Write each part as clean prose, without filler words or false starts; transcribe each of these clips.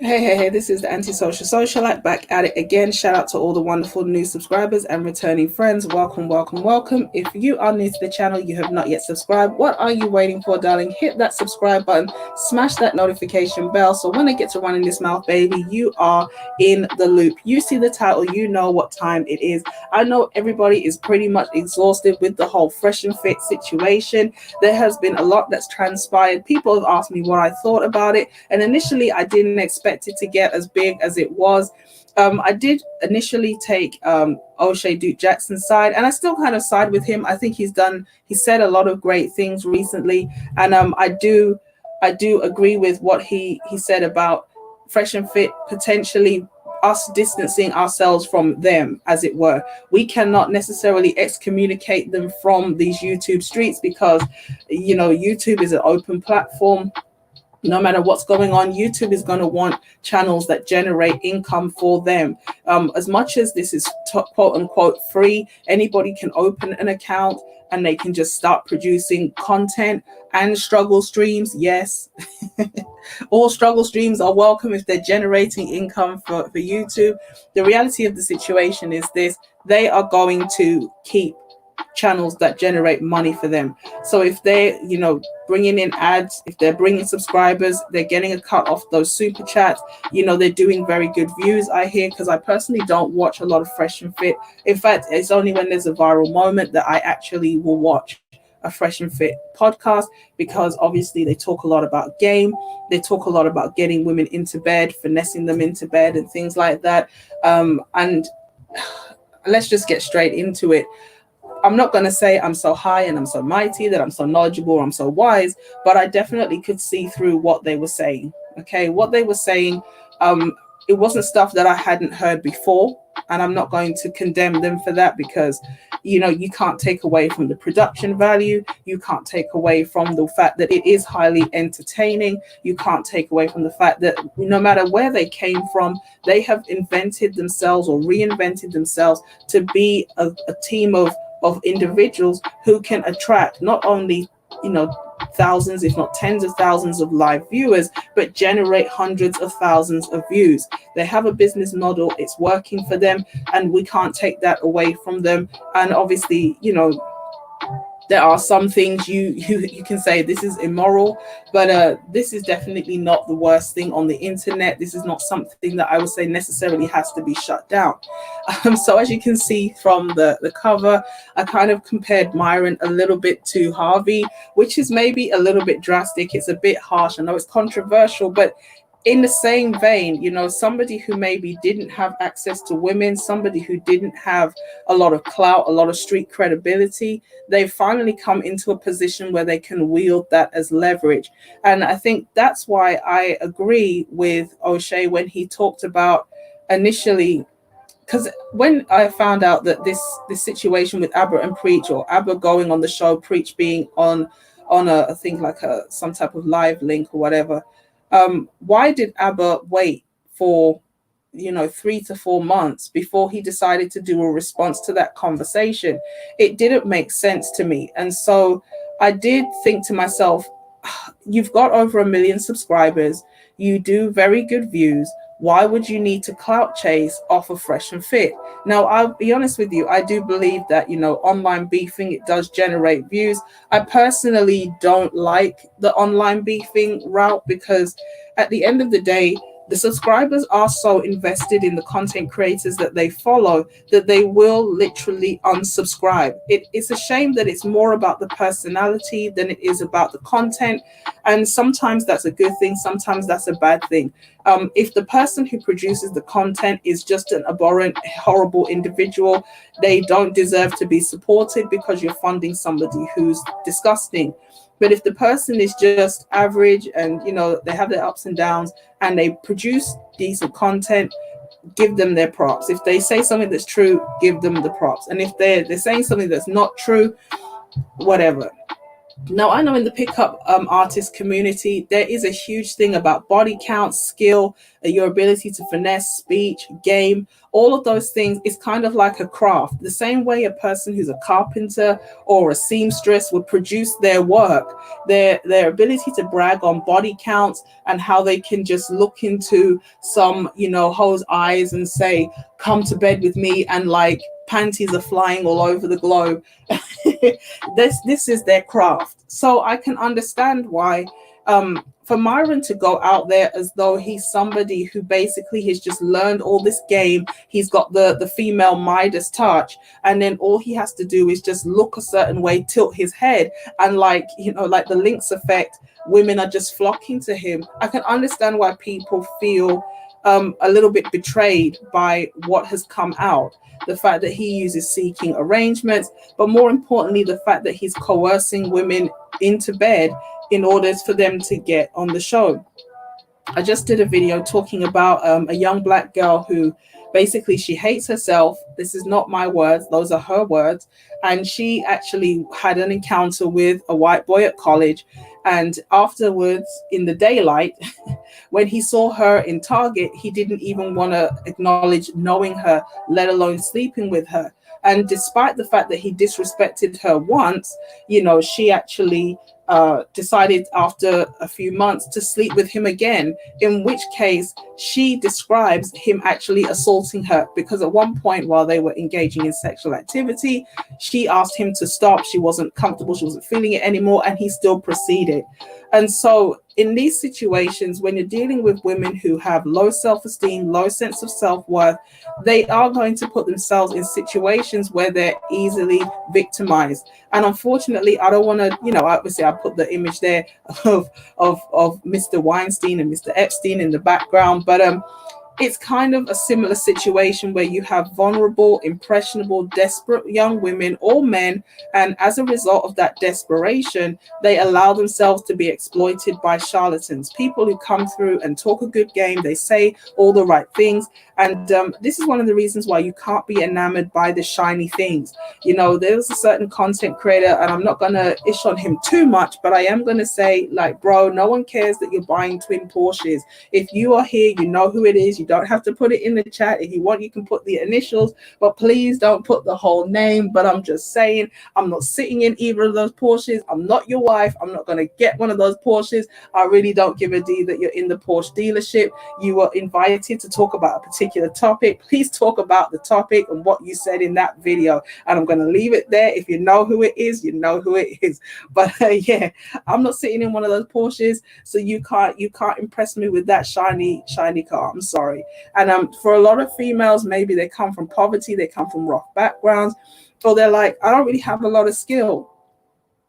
Hey, this is the Antisocial Socialite back at it again. Shout out to all the wonderful new subscribers and returning friends. Welcome, welcome, welcome. If you are new to the channel, you have not yet subscribed, what are you waiting for, darling? Hit that subscribe button, smash that notification bell, so when I get to running this mouth, baby, you are in the loop. You see the title, you know what time it is. I know everybody is pretty much exhausted with the whole fresh and fit situation. There has been a lot that's transpired. People have asked me what I thought about it, and initially I didn't expect it to get as big as it was. I did initially take O'Shea Duke Jackson's side, and I still kind of side with him. I think he said a lot of great things recently, and I do agree with what he said about Fresh and Fit potentially us distancing ourselves from them, as it were. We cannot necessarily excommunicate them from these YouTube streets because, YouTube is an open platform. No matter what's going on, YouTube is going to want channels that generate income for them. As much as this is quote unquote free, anybody can open an account and they can just start producing content and struggle streams. Yes, all struggle streams are welcome if they're generating income for YouTube. The reality of the situation is this: they are going to keep channels that generate money for them. So if they're, bringing in ads, if they're bringing subscribers, they're getting a cut off those super chats. They're doing very good views, I hear, because I personally don't watch a lot of Fresh and Fit. In fact, it's only when there's a viral moment that I actually will watch a Fresh and Fit podcast, because obviously they talk a lot about game. They talk a lot about getting women into bed, finessing them into bed, and things like that. And let's just get straight into it. I'm not going to say I'm so high and I'm so mighty, that I'm so knowledgeable or I'm so wise, but I definitely could see through what they were saying. Okay, what they were saying, it wasn't stuff that I hadn't heard before, and I'm not going to condemn them for that, because you can't take away from the production value. You can't take away from the fact that it is highly entertaining. You can't take away from the fact that no matter where they came from, they have invented themselves or reinvented themselves to be a team of individuals who can attract not only thousands, if not tens of thousands of live viewers, but generate hundreds of thousands of views. They have a business model, it's working for them, and we can't take that away from them. And obviously, there are some things you can say this is immoral, but this is definitely not the worst thing on the internet. This is not something that I would say necessarily has to be shut down. So as you can see from the cover, I kind of compared Myron a little bit to Harvey, which is maybe a little bit drastic. It's a bit harsh. I know it's controversial, but in the same vein, somebody who maybe didn't have access to women, somebody who didn't have a lot of clout, a lot of street credibility, they've finally come into a position where they can wield that as leverage. And I think that's why I agree with O'Shea when he talked about initially, because when I found out that this situation with Abba and Preach, or Abba going on the show, Preach being on a, I think like some type of live link or whatever, why did Abba wait for 3 to 4 months before he decided to do a response to that conversation? It didn't make sense to me. And so I did think to myself, you've got over 1 million subscribers, you do very good views, why would you need to clout chase off of Fresh and Fit? Now, I'll be honest with you, I do believe that online beefing, it does generate views. I personally don't like the online beefing route, because at the end of the day, the subscribers are so invested in the content creators that they follow that they will literally unsubscribe. It's a shame that it's more about the personality than it is about the content. And sometimes that's a good thing, sometimes that's a bad thing. If the person who produces the content is just an abhorrent, horrible individual, they don't deserve to be supported, because you're funding somebody who's disgusting. But if the person is just average and they have their ups and downs and they produce decent content, give them their props. If they say something that's true, give them the props. And if they're saying something that's not true, whatever. Now, I know in the pickup artist community, there is a huge thing about body count, skill, your ability to finesse speech, game, all of those things is kind of like a craft. The same way a person who's a carpenter or a seamstress would produce their work, their ability to brag on body counts and how they can just look into some, hoe's eyes and say, come to bed with me, and like panties are flying all over the globe. This is their craft. So I can understand why for Myron to go out there as though he's somebody who basically has just learned all this game. He's got the female Midas touch, and then all he has to do is just look a certain way, tilt his head, and like like the Lynx effect, women are just flocking to him. I can understand why people feel a little bit betrayed by what has come out. The fact that he uses seeking arrangements, but more importantly, the fact that he's coercing women into bed in order for them to get on the show. I just did a video talking about a young Black girl who basically she hates herself. This is not my words, those are her words. And she actually had an encounter with a white boy at college. And afterwards, in the daylight, when he saw her in Target, he didn't even want to acknowledge knowing her, let alone sleeping with her. And despite the fact that he disrespected her once, she actually decided after a few months to sleep with him again, in which case she describes him actually assaulting her, because at one point while they were engaging in sexual activity, she asked him to stop. She wasn't comfortable, she wasn't feeling it anymore, and he still proceeded. And so in these situations, when you're dealing with women who have low self-esteem, low sense of self-worth, they are going to put themselves in situations where they're easily victimized. And unfortunately, I don't want to, obviously I put the image there of Mr. Weinstein and Mr. Epstein in the background, but it's kind of a similar situation where you have vulnerable, impressionable, desperate young women or men. And as a result of that desperation, they allow themselves to be exploited by charlatans, people who come through and talk a good game. They say all the right things. And this is one of the reasons why you can't be enamored by the shiny things. There's a certain content creator, and I'm not going to ish on him too much, but I am going to say, like, bro, no one cares that you're buying twin Porsches. If you are here, you know who it is. You don't have to put it in the chat. If you want, you can put the initials, but please don't put the whole name. But I'm just saying, I'm not sitting in either of those Porsches. I'm not your wife. I'm not going to get one of those Porsches. I really don't give a D that you're in the Porsche dealership. You were invited to talk about a particular topic. Please talk about the topic and what you said in that video. And I'm going to leave it there. If you know who it is, you know who it is. But yeah, I'm not sitting in one of those Porsches, so you can't impress me with that shiny car. I'm sorry. And for a lot of females, maybe they come from poverty, they come from rough backgrounds, or they're like, I don't really have a lot of skill.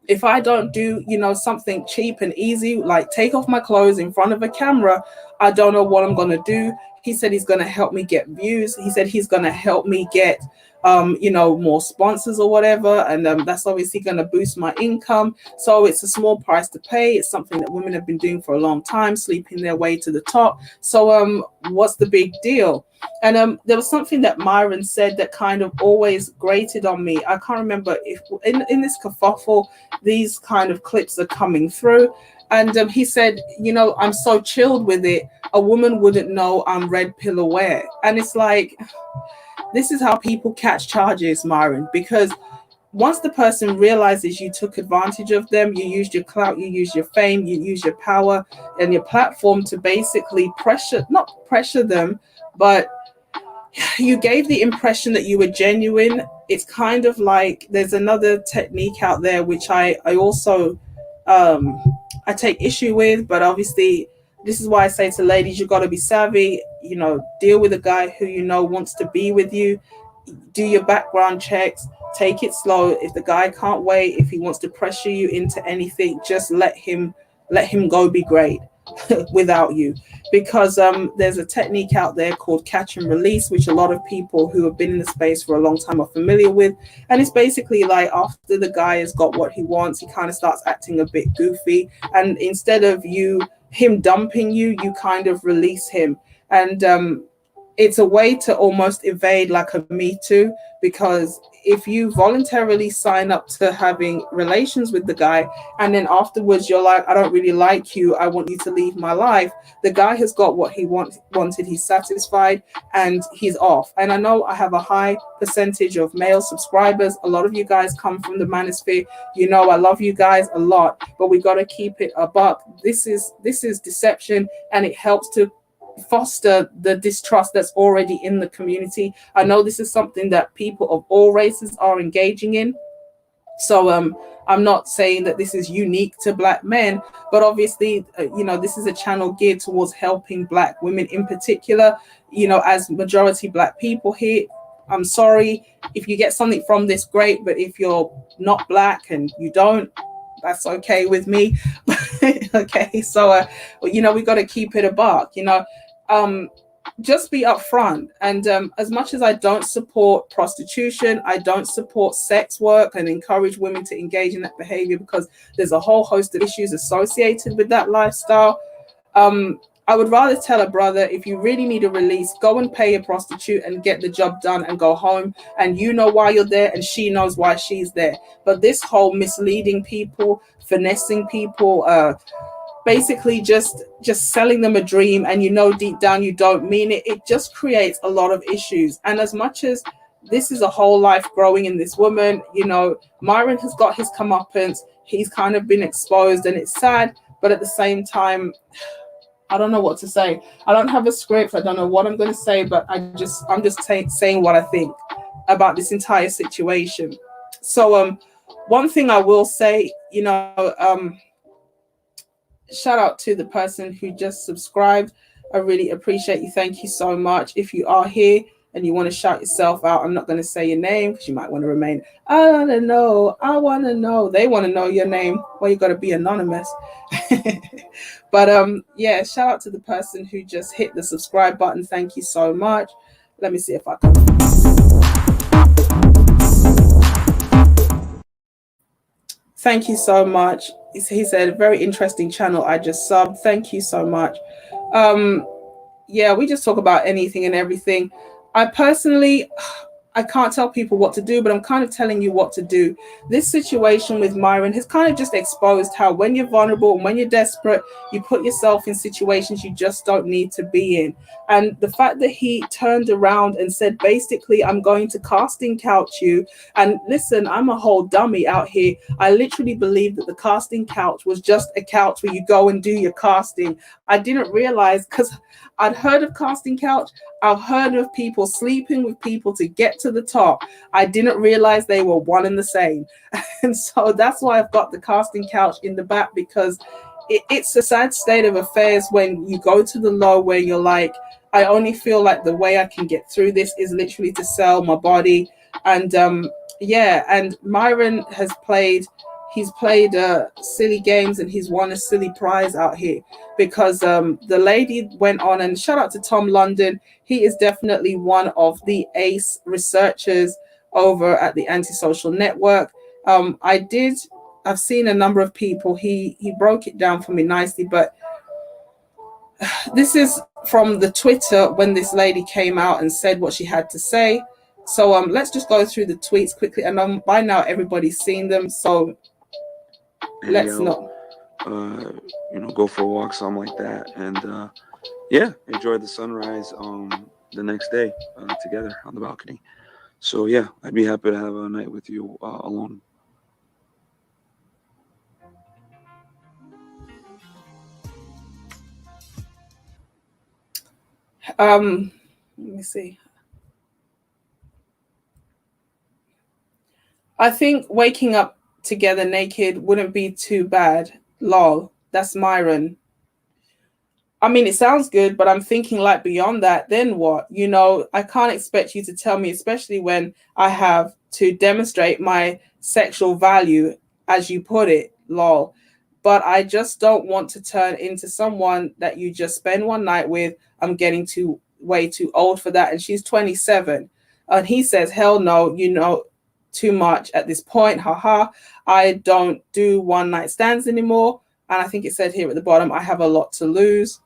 If I don't do, something cheap and easy, like take off my clothes in front of a camera, I don't know what I'm going to do. He said he's going to help me get views. He said he's going to help me get, more sponsors or whatever. And that's obviously going to boost my income. So it's a small price to pay. It's something that women have been doing for a long time, sleeping their way to the top. So what's the big deal? And there was something that Myron said that kind of always grated on me. I can't remember if in this kerfuffle, these kind of clips are coming through. And he said, I'm so chilled with it, a woman wouldn't know I'm red pill aware. And it's like, this is how people catch charges, Myron, because once the person realizes you took advantage of them, you used your clout, you used your fame, you used your power and your platform to basically not pressure them, but you gave the impression that you were genuine. It's kind of like there's another technique out there, which I also I take issue with, but obviously this is why I say to ladies, you got to be savvy, deal with a guy who wants to be with you, do your background checks, take it slow. If the guy can't wait, if he wants to pressure you into anything, just let him go be great without you. Because there's a technique out there called catch and release, which a lot of people who have been in the space for a long time are familiar with. And it's basically like after the guy has got what he wants, he kind of starts acting a bit goofy. And instead of him dumping you, you kind of release him. And it's a way to almost evade like a Me Too, because if you voluntarily sign up to having relations with the guy and then afterwards you're like, I don't really like you, I want you to leave my life, the guy has got what he wanted, he's satisfied, and he's off. And I know I have a high percentage of male subscribers. A lot of you guys come from the manosphere. You know I love you guys a lot, but we got to keep it a buck. This is deception, and it helps to foster the distrust that's already in the community. I know this is something that people of all races are engaging in. So I'm not saying that this is unique to Black men, but obviously, this is a channel geared towards helping Black women in particular. As majority Black people here, I'm sorry if you get something from this, great. But if you're not Black and you don't, that's okay with me. Okay, so we got to keep it a buck. Just be upfront. And as much as I don't support prostitution, I don't support sex work and encourage women to engage in that behavior, because there's a whole host of issues associated with that lifestyle. I would rather tell a brother, if you really need a release, go and pay a prostitute and get the job done and go home. And you know why you're there, and she knows why she's there. But this whole misleading people, finessing people, basically just selling them a dream, and deep down you don't mean it, it just creates a lot of issues. And as much as this is a whole life growing in this woman, Myron has got his comeuppance, he's kind of been exposed, and it's sad. But at the same time, I don't know what to say. I don't have a script, I don't know what I'm going to say, but I'm just saying what I think about this entire situation. So one thing I will say, shout out to the person who just subscribed. I really appreciate you. Thank you so much. If you are here and you want to shout yourself out, I'm not going to say your name because you might want to remain. I want to know. I want to know. They want to know your name. Well, you got to be anonymous. But yeah, shout out to the person who just hit the subscribe button. Thank you so much. Let me see if I can. Thank you so much. He said, very interesting channel. I just subbed. Thank you so much. Yeah, we just talk about anything and everything. I personally, I can't tell people what to do, but I'm kind of telling you what to do. This situation with Myron has kind of just exposed how when you're vulnerable and when you're desperate, you put yourself in situations you just don't need to be in. And the fact that he turned around and said, basically, I'm going to casting couch you. And listen, I'm a whole dummy out here. I literally believe that the casting couch was just a couch where you go and do your casting. I didn't realize, because I'd heard of casting couch. I've heard of people sleeping with people to get to the top. I didn't realize they were one and the same. And so that's why I've got the casting couch in the back, because it's a sad state of affairs when you go to the low where you're like, I only feel like the way I can get through this is literally to sell my body. And yeah, and Myron has played silly games, and he's won a silly prize out here, because the lady went on, and shout out to Tom London. He is definitely one of the ace researchers over at the Antisocial Network. I've seen a number of people. He broke it down for me nicely, but this is from the Twitter when this lady came out and said what she had to say. So let's just go through the tweets quickly, and by now everybody's seen them. So let's not. Go for a walk, something like that, and yeah, enjoy the sunrise the next day together on the balcony. So yeah, I'd be happy to have a night with you alone. Let me see. I think waking up together naked wouldn't be too bad. Lol, that's Myron. I mean, it sounds good, but I'm thinking like beyond that, then what? I can't expect you to tell me, especially when I have to demonstrate my sexual value, as you put it, lol. But I just don't want to turn into someone that you just spend one night with. I'm getting way too old for that. And she's 27. And he says, hell no, too much at this point. Haha. I don't do one night stands anymore. And I think it said here at the bottom, I have a lot to lose.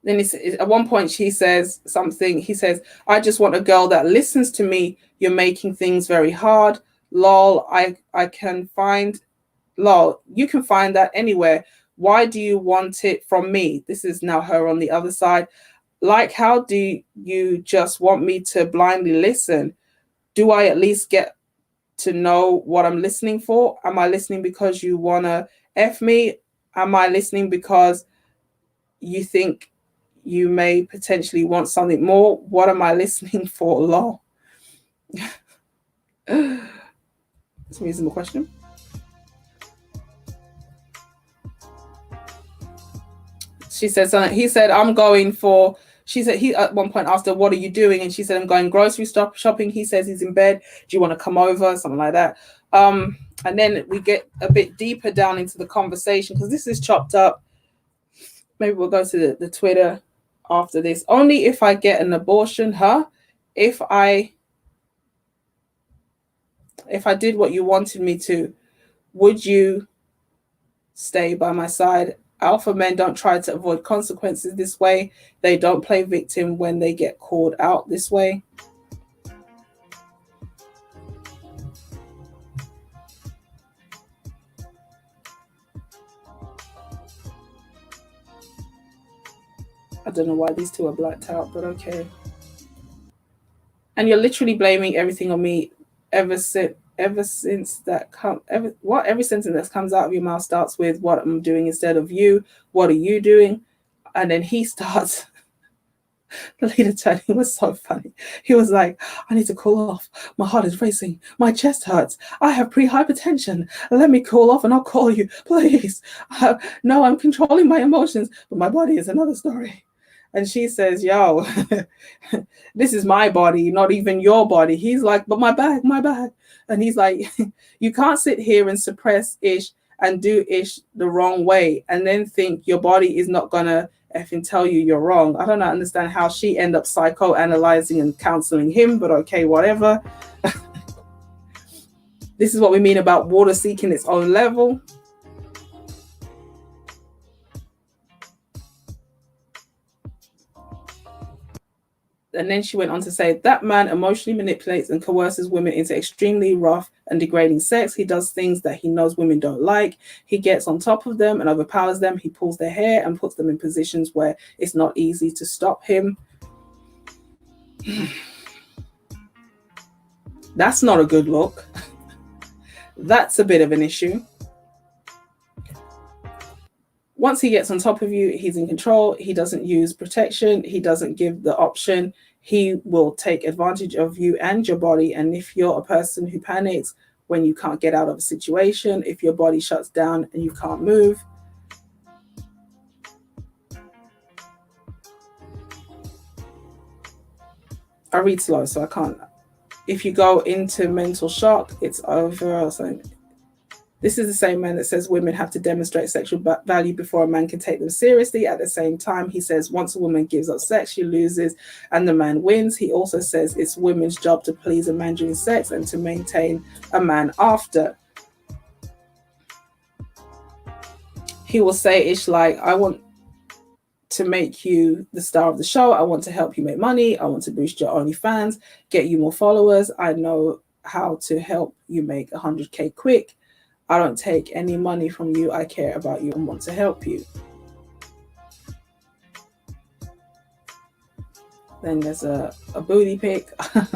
Then at one point she says something. He says, "I just want a girl that listens to me. You're making things very hard. Lol, I can find, lol, you can find that anywhere. Why do you want it from me?" This is now her on the other side. "Like, how do you just want me to blindly listen? Do I at least get to know what I'm listening for? Am I listening because you want to F me? Am I listening because you think you may potentially want something more? What am I listening for? Lol." It's a reasonable question. She said something. He said, "I'm going for," she said, he at one point asked her, "What are you doing?" And she said, "I'm going grocery shopping." He says he's in bed. "Do you want to come over?" Something like that. And then we get a bit deeper down into the conversation because this is chopped up. Maybe we'll go to the Twitter after this. "Only if I get an abortion, huh? If I did what you wanted me to, would you stay by my side? Alpha men don't try to avoid consequences this way. They don't play victim when they get called out this way." I don't know why these two are blacked out, but okay. "And you're literally blaming everything on me ever since every sentence that comes out of your mouth starts with what I'm doing instead of you. What are you doing?" And then he starts. The leader turned. He was so funny. He was like, "I need to cool off. My heart is racing. My chest hurts. I have pre-hypertension. Let me cool off and I'll call you, please. No, I'm controlling my emotions, but my body is another story." And she says, "Yo, this is my body, not even your body." He's like, "But my bag, my bag." And he's like, "You can't sit here and suppress ish and do ish the wrong way and then think your body is not going to effing tell you you're wrong." I don't understand how she ended up psychoanalyzing and counseling him, but okay, whatever. This is what we mean about water seeking its own level. And then she went on to say, "That man emotionally manipulates and coerces women into extremely rough and degrading sex. He does things that he knows women don't like. He gets on top of them and overpowers them. He pulls their hair and puts them in positions where it's not easy to stop him." That's not a good look. That's a bit of an issue. Once he gets on top of you, he's in control. He doesn't use protection. He doesn't give the option. He will take advantage of you and your body. And if you're a person who panics when you can't get out of a situation, if your body shuts down and you can't move, I read slow, so I can't. If you go into mental shock, it's over. This is the same man that says women have to demonstrate sexual value before a man can take them seriously. At the same time, he says once a woman gives up sex, she loses and the man wins. He also says it's women's job to please a man during sex and to maintain a man after. He will say it's like, "I want to make you the star of the show. I want to help you make money. I want to boost your OnlyFans, get you more followers. I know how to help you make 100K quick. I don't take any money from you. I care about you and want to help you." Then there's a booty pic.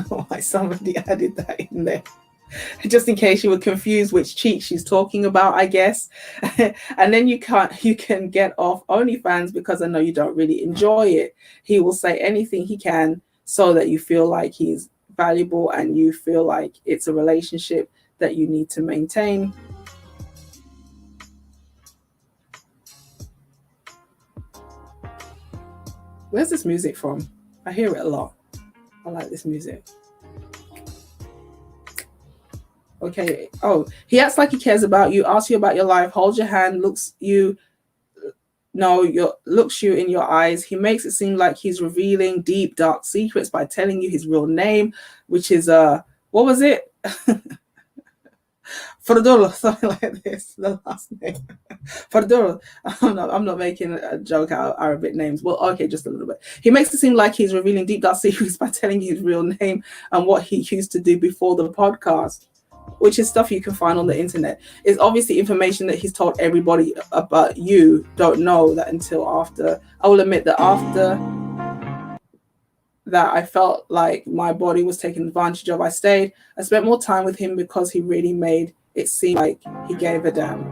Why somebody added that in there? Just in case you were confused which cheek she's talking about, I guess. And then you can get off OnlyFans because I know you don't really enjoy it. He will say anything he can so that you feel like he's valuable and you feel like it's a relationship that you need to maintain. Where's this music from? I hear it a lot. I like this music. Okay. Oh, he acts like he cares about you, asks you about your life, holds your hand, looks you in your eyes. He makes it seem like he's revealing deep, dark secrets by telling you his real name, which is what was it? Fardolo, something like this, the last name. Fardolo. I'm not making a joke out of Arabic names. Well, okay, just a little bit. He makes it seem like he's revealing deep dark secrets by telling you his real name and what he used to do before the podcast, which is stuff you can find on the internet. It's obviously information that he's told everybody about. You don't know that until after. I will admit that after that I felt like my body was taken advantage of, I stayed. I spent more time with him because he really made it seem like he gave a damn.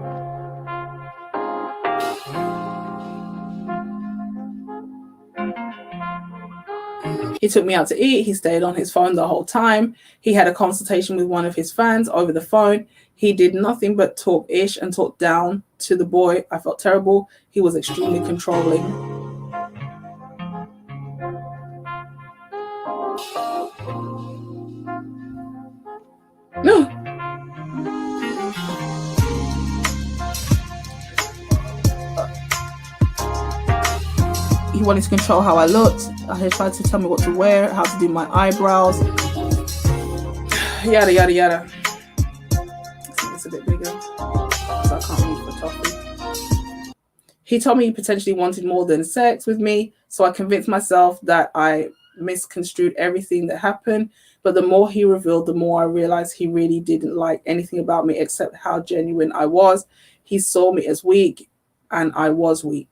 He took me out to eat. He stayed on his phone the whole time. He had a consultation with one of his fans over the phone. He did nothing but talk ish and talk down to the boy. I felt terrible. He was extremely controlling. No. He wanted to control how I looked. He tried to tell me what to wear, how to do my eyebrows, yada yada yada. It's a bit bigger, so I can't read for toffee. He told me he potentially wanted more than sex with me, so I convinced myself that I misconstrued everything that happened. But the more he revealed, the more I realized he really didn't like anything about me except how genuine I was. He saw me as weak, and I was weak.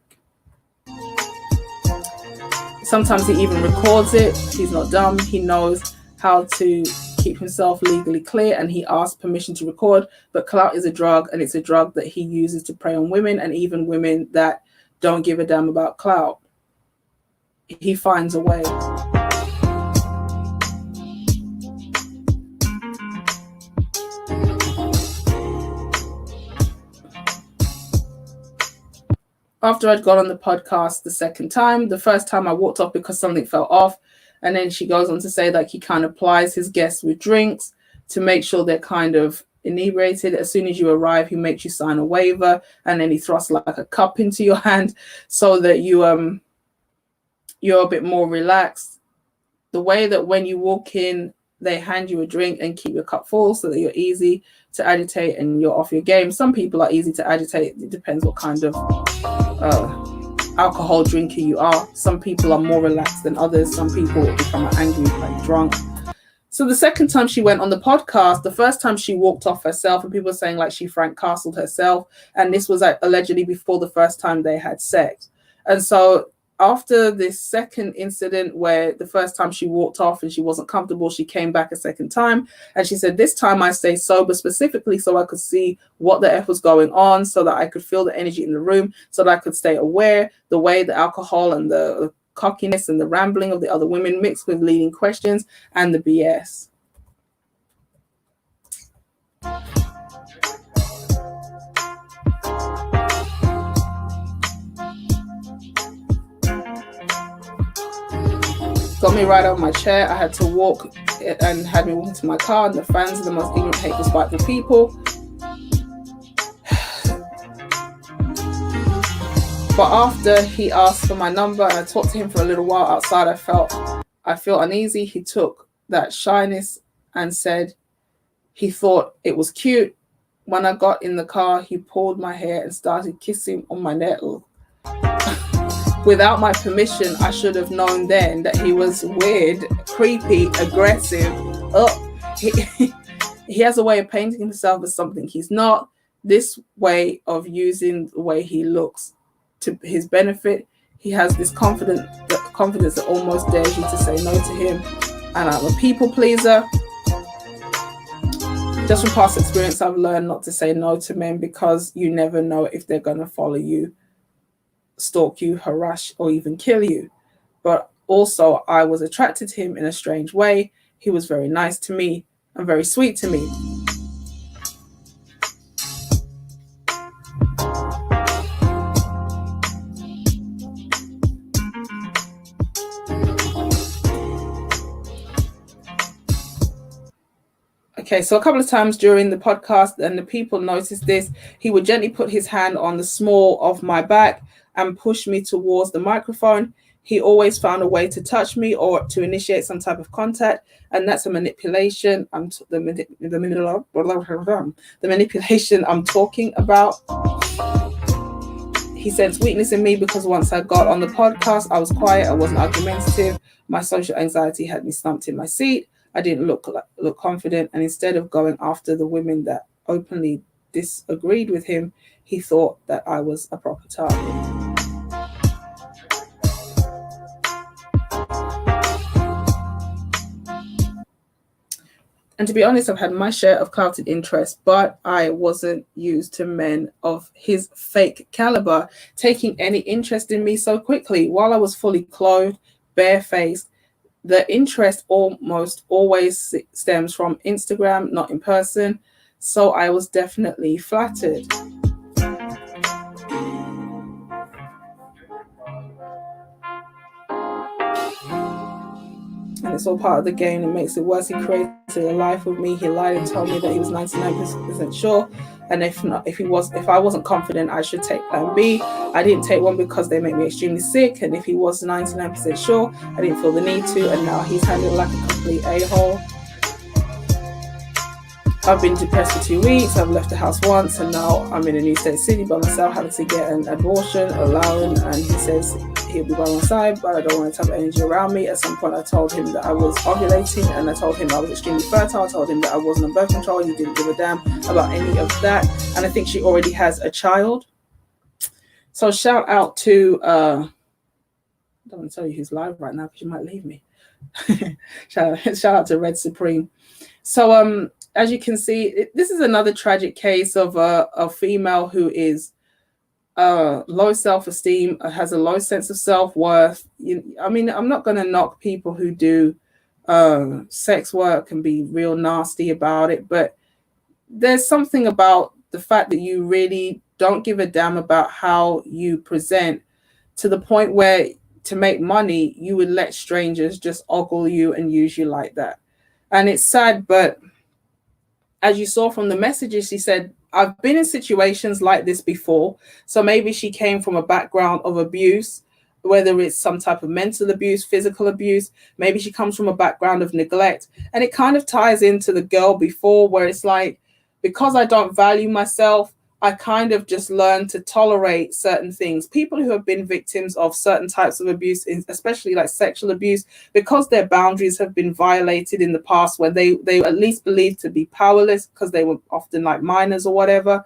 Sometimes he even records it. He's not dumb. He knows how to keep himself legally clear, and he asked permission to record. But clout is a drug, and it's a drug that he uses to prey on women, and even women that don't give a damn about clout. He finds a way. After I'd gone on the podcast the second time, the first time I walked off because something fell off. And then she goes on to say that he kind of plies his guests with drinks to make sure they're kind of inebriated. As soon as you arrive, he makes you sign a waiver, and then he thrusts like a cup into your hand so that you're a bit more relaxed. The way that when you walk in, they hand you a drink and keep your cup full so that you're easy to agitate and you're off your game. Some people are easy to agitate. It depends what kind of alcohol drinker you are. Some people are more relaxed than others. Some people become angry, like drunk. So the second time she went on the podcast, the first time she walked off herself, and people were saying like she Frank Castled herself, and this was like allegedly before the first time they had sex. And so after this second incident where the first time she walked off and she wasn't comfortable, she came back a second time, and she said, this time I stayed sober specifically so I could see what the F was going on, so that I could feel the energy in the room, so that I could stay aware. The way the alcohol and the cockiness and the rambling of the other women mixed with leading questions and the BS. Got me right out of my chair. I had to walk and had me walk into my car, and the fans are the most ignorant, hateful, spiteful people. But after he asked for my number and I talked to him for a little while outside, I feel uneasy. He took that shyness and said he thought it was cute. When I got in the car, he pulled my hair and started kissing on my neck. Without my permission, I should have known then that he was weird, creepy, aggressive. He has a way of painting himself as something he's not. This way of using the way he looks to his benefit. He has this confidence that almost dares you to say no to him. And I'm a people pleaser. Just from past experience, I've learned not to say no to men, because you never know if they're going to follow you, stalk you, harass, or even kill you. But also, I was attracted to him in a strange way. He was very nice to me and very sweet to me. Okay, so a couple of times during the podcast, and the people noticed this, he would gently put his hand on the small of my back and push me towards the microphone. He always found a way to touch me or to initiate some type of contact, and that's a manipulation. The manipulation I'm talking about. He sensed weakness in me because once I got on the podcast, I was quiet, I wasn't argumentative. My social anxiety had me slumped in my seat. I didn't look confident, and instead of going after the women that openly disagreed with him, he thought that I was a proper target. And to be honest, I've had my share of clouted interest, but I wasn't used to men of his fake caliber taking any interest in me so quickly. While I was fully clothed, barefaced, the interest almost always stems from Instagram, not in person. So I was definitely flattered. And it's all part of the game. It makes it worse. He created a life with me. He lied and told me that he was 99% sure. And if I wasn't confident, I should take plan B. I didn't take one because they make me extremely sick. And if he was 99% sure, I didn't feel the need to. And now he's handled like a complete a-hole. I've been depressed for 2 weeks. I've left the house once, and now I'm in a new state city by myself, having to get an abortion, allowing, and he says he'll be by my side, but I don't want to have energy around me. At some point, I told him that I was ovulating, and I told him I was extremely fertile. I told him that I wasn't on birth control. He didn't give a damn about any of that, and I think she already has a child. So shout out to, I don't want to tell you who's live right now because you might leave me. shout out to Red Supreme. So as you can see, this is another tragic case of a female who is low self-esteem, has a low sense of self-worth. I mean, I'm not going to knock people who do sex work and be real nasty about it, but there's something about the fact that you really don't give a damn about how you present, to the point where to make money, you would let strangers just ogle you and use you like that. And it's sad, but as you saw from the messages, she said, I've been in situations like this before. So maybe she came from a background of abuse, whether it's some type of mental abuse, physical abuse. Maybe she comes from a background of neglect. And it kind of ties into the girl before, where it's like, because I don't value myself, I kind of just learned to tolerate certain things. People who have been victims of certain types of abuse, especially like sexual abuse, because their boundaries have been violated in the past, where they at least believed to be powerless because they were often like minors or whatever,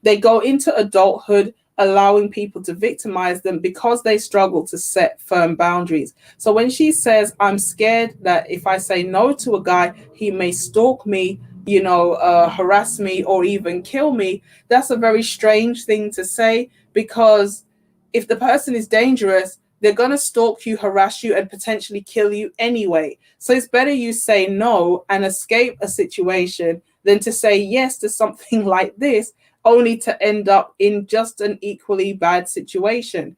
they go into adulthood allowing people to victimize them because they struggle to set firm boundaries. So when she says, I'm scared that if I say no to a guy, he may stalk me, harass me, or even kill me, that's a very strange thing to say, because if the person is dangerous, they're going to stalk you, harass you, and potentially kill you anyway. So it's better you say no and escape a situation than to say yes to something like this, only to end up in just an equally bad situation.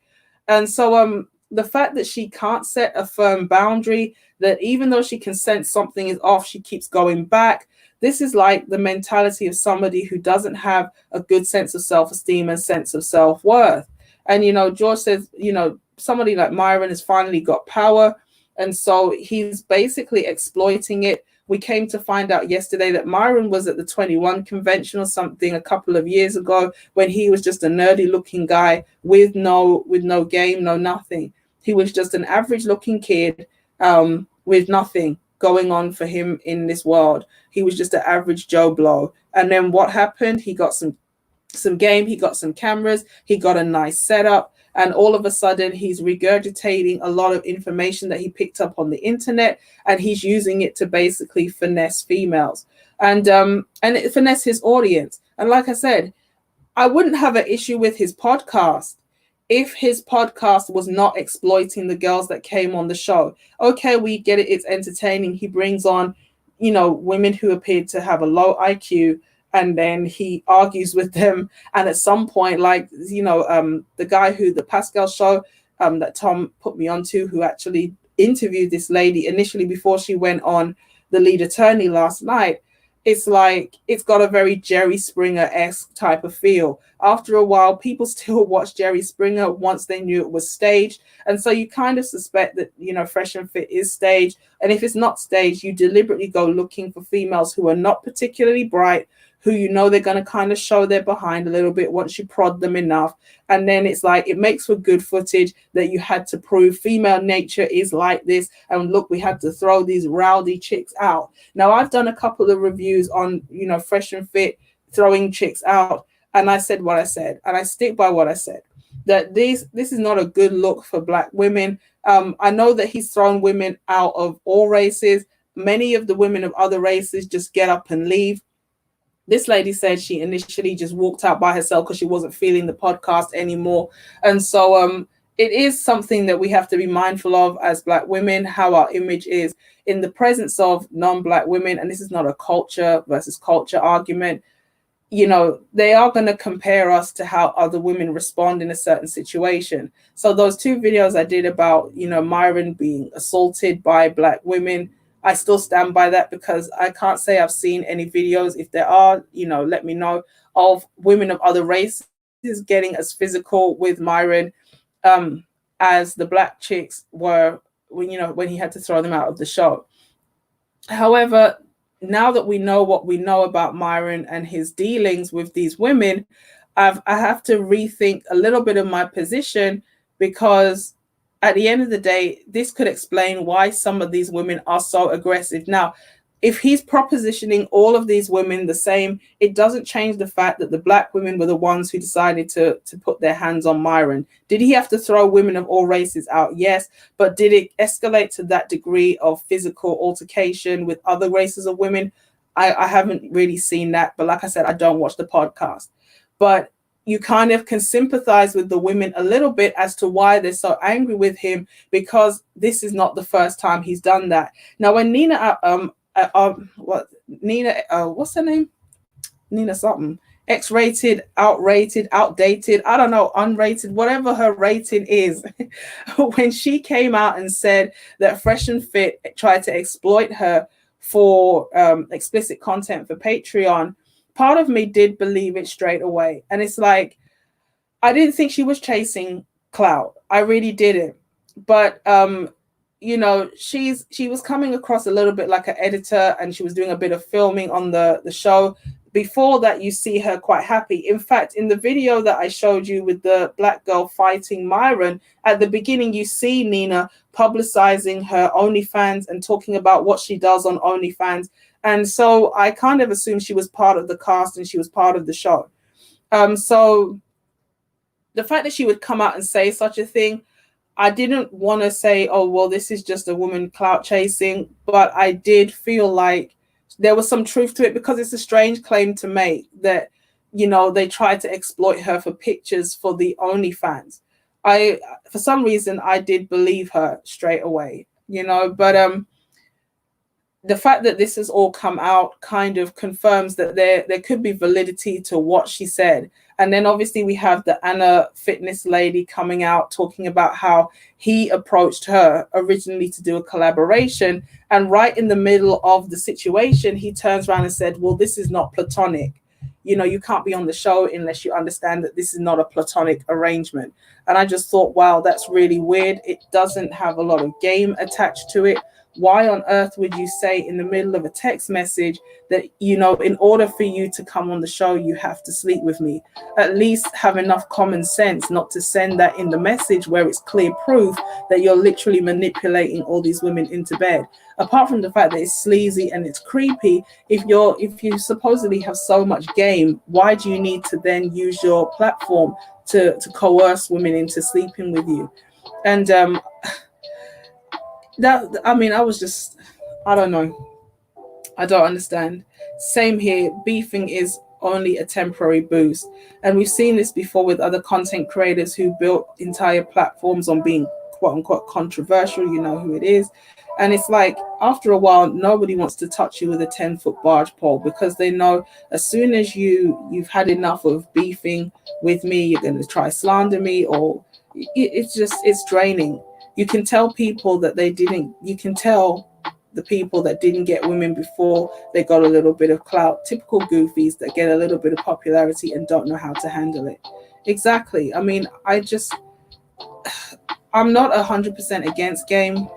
And so the fact that she can't set a firm boundary, that even though she can sense something is off, she keeps going back. This is like the mentality of somebody who doesn't have a good sense of self-esteem and sense of self-worth. And, George says, somebody like Myron has finally got power. And so he's basically exploiting it. We came to find out yesterday that Myron was at the 21 convention or something a couple of years ago, when he was just a nerdy looking guy with no game, no nothing. He was just an average looking kid with nothing going on for him in this world. He was just an average Joe Blow. And then what happened? He got some game, he got some cameras, he got a nice setup, and all of a sudden he's regurgitating a lot of information that he picked up on the internet, and he's using it to basically finesse females and finesse his audience. And like I said, I wouldn't have an issue with his podcast if his podcast was not exploiting the girls that came on the show. Okay, we get it, it's entertaining. He brings on, women who appeared to have a low IQ, and then he argues with them. And at some point, like, the guy who the Pascal show that Tom put me onto, who actually interviewed this lady initially before she went on the lead attorney last night, it's like it's got a very Jerry Springer-esque type of feel. After a while, people still watch Jerry Springer once they knew it was staged. And so you kind of suspect that, you know, Fresh and Fit is staged. And if it's not staged, you deliberately go looking for females who are not particularly bright, who you know they're going to kind of show their behind a little bit once you prod them enough. And then it's like it makes for good footage that you had to prove female nature is like this. And look, we had to throw these rowdy chicks out. Now, I've done a couple of reviews on, you know, Fresh and Fit throwing chicks out. And I said what I said, and I stick by what I said, that this is not a good look for Black women. I know that he's thrown women out of all races. Many of the women of other races just get up and leave. This lady said she initially just walked out by herself because she wasn't feeling the podcast anymore. And so it is something that we have to be mindful of as Black women, how our image is in the presence of non-Black women. And this is not a culture versus culture argument. You know, they are going to compare us to how other women respond in a certain situation. So those 2 videos I did about, you know, Myron being assaulted by Black women, I still stand by that, because I can't say I've seen any videos. If there are, you know, let me know, of women of other races getting as physical with Myron as the Black chicks were when, you know, when he had to throw them out of the show. However, now that we know what we know about Myron and his dealings with these women, I have to rethink a little bit of my position, because at the end of the day, this could explain why some of these women are so aggressive. Now, if he's propositioning all of these women the same, it doesn't change the fact that the Black women were the ones who decided to put their hands on Myron. Did he have to throw women of all races out? Yes. But did it escalate to that degree of physical altercation with other races of women? I haven't really seen that. But like I said, I don't watch the podcast. But you kind of can sympathize with the women a little bit as to why they're so angry with him, because this is not the first time he's done that. Now, when Nina, what's her name? Nina something. X-rated, outrated, outdated, I don't know, unrated, whatever her rating is. When she came out and said that Fresh and Fit tried to exploit her for explicit content for Patreon, part of me did believe it straight away. And it's like, I didn't think she was chasing clout. I really didn't. But you know, she was coming across a little bit like an editor, and she was doing a bit of filming on the show. Before that, you see her quite happy. In fact, in the video that I showed you with the Black girl fighting Myron, at the beginning, you see Nina publicizing her OnlyFans and talking about what she does on OnlyFans. And so I kind of assumed she was part of the cast and she was part of the show. So the fact that she would come out and say such a thing, I didn't want to say, oh, well, this is just a woman clout chasing, but I did feel like there was some truth to it, because it's a strange claim to make that, you know, they tried to exploit her for pictures for the OnlyFans. For some reason, I did believe her straight away, you know, but the fact that this has all come out kind of confirms that there could be validity to what she said. And then obviously we have the Anna fitness lady coming out talking about how he approached her originally to do a collaboration. And right in the middle of the situation, he turns around and said, well, this is not platonic. You know, you can't be on the show unless you understand that this is not a platonic arrangement. And I just thought, wow, that's really weird. It doesn't have a lot of game attached to it. Why on earth would you say in the middle of a text message that, you know, in order for you to come on the show, you have to sleep with me? At least have enough common sense not to send that in the message where it's clear proof that you're literally manipulating all these women into bed. Apart from the fact that it's sleazy and it's creepy, if you supposedly have so much game, why do you need to then use your platform to coerce women into sleeping with you? And I was just, I don't know. I don't understand. Same here. Beefing is only a temporary boost. And we've seen this before with other content creators who built entire platforms on being quote unquote controversial. You know who it is. And it's like, after a while, nobody wants to touch you with a 10-foot barge pole, because they know as soon as you've had enough of beefing with me, you're going to try slander me, or it's draining. You can tell people that you can tell the people that didn't get women before they got a little bit of clout, typical goofies that get a little bit of popularity and don't know how to handle it. Exactly. I mean, I'm not 100% against game,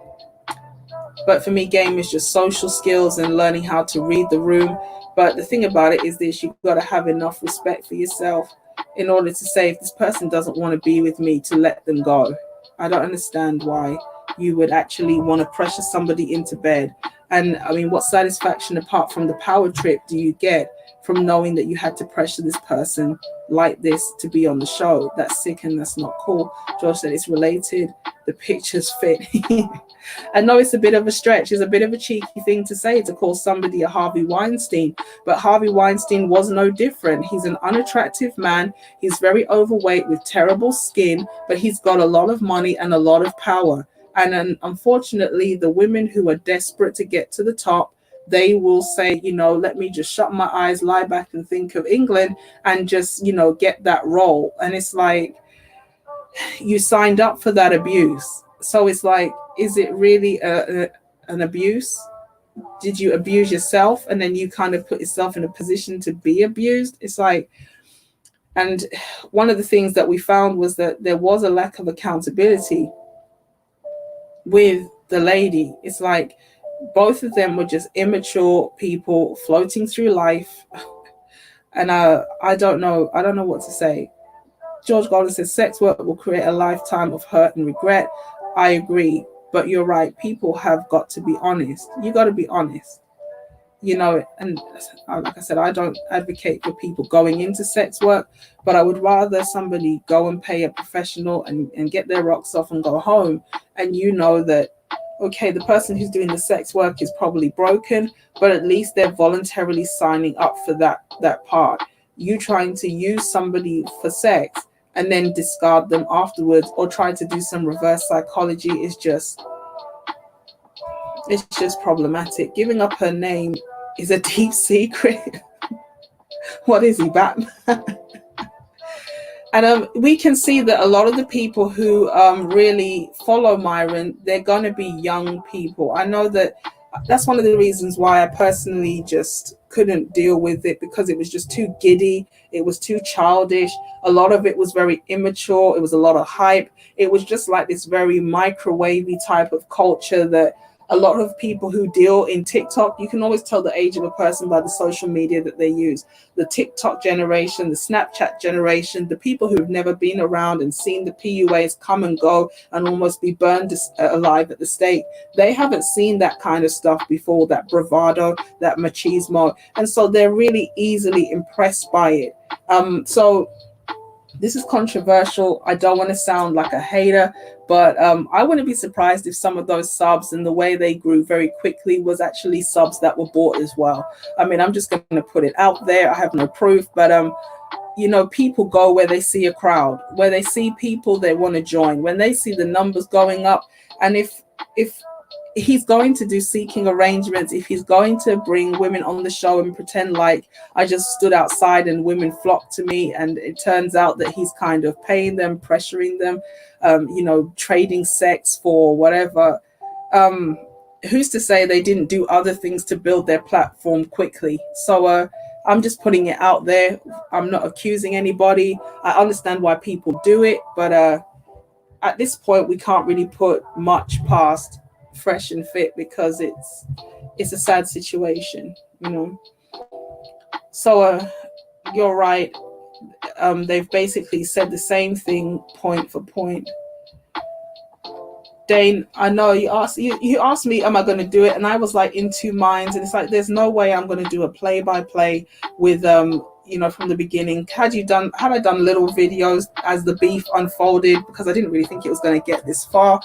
but for me, game is just social skills and learning how to read the room. But the thing about it is this: you've got to have enough respect for yourself in order to say, if this person doesn't want to be with me, to let them go. I don't understand why you would actually want to pressure somebody into bed. And I mean, what satisfaction apart from the power trip do you get from knowing that you had to pressure this person like this to be on the show? That's sick and that's not cool. George said it's related. The pictures fit. I know it's a bit of a stretch. It's a bit of a cheeky thing to say, to call somebody a Harvey Weinstein, but Harvey Weinstein was no different. He's an unattractive man. He's very overweight with terrible skin, but he's got a lot of money and a lot of power. And unfortunately, the women who are desperate to get to the top, they will say, let me just shut my eyes, lie back and think of England and just, get that role. And it's like, you signed up for that abuse. So it's like, is it really an abuse? Did you abuse yourself and then you kind of put yourself in a position to be abused? It's like, and one of the things that we found was that there was a lack of accountability with the lady. It's like both of them were just immature people floating through life. And I don't know what to say. George Golden says sex work will create a lifetime of hurt and regret. I agree, but you're right. People have got to be honest. You got to be honest, and like I said, I don't advocate for people going into sex work, but I would rather somebody go and pay a professional and get their rocks off and go home. And that, okay, the person who's doing the sex work is probably broken, but at least they're voluntarily signing up for that part. You trying to use somebody for sex and then discard them afterwards or try to do some reverse psychology is just problematic. Giving up her name is a deep secret. What is he, Batman? And we can see that a lot of the people who really follow Myron, they're going to be young people. I know that's one of the reasons why I personally just couldn't deal with it, because it was just too giddy. It was too childish. A lot of it was very immature. It was a lot of hype. It was just like this very microwavy type of culture that a lot of people who deal in TikTok, you can always tell the age of a person by the social media that they use. The TikTok generation, the Snapchat generation, the people who've never been around and seen the PUAs come and go and almost be burned alive at the stake. They haven't seen that kind of stuff before, that bravado, that machismo. And so they're really easily impressed by it. So this is controversial. I don't want to sound like a hater, but I wouldn't be surprised if some of those subs and the way they grew very quickly was actually subs that were bought as well. I mean, I'm just going to put it out there. I have no proof, but people go where they see a crowd, where they see people they want to join, when they see the numbers going up. And if he's going to do seeking arrangements, if he's going to bring women on the show and pretend like I just stood outside and women flocked to me, and it turns out that he's kind of paying them, pressuring them, trading sex for whatever, who's to say they didn't do other things to build their platform quickly? So I'm just putting it out there. I'm not accusing anybody. I understand why people do it, but at this point we can't really put much past Fresh and Fit, because it's a sad situation, So you're right. They've basically said the same thing point for point. Dane, I know you asked me, am I going to do it? And I was like in two minds, and it's like, there's no way I'm going to do a play-by-play with from the beginning. Had I done little videos as the beef unfolded, because I didn't really think it was going to get this far,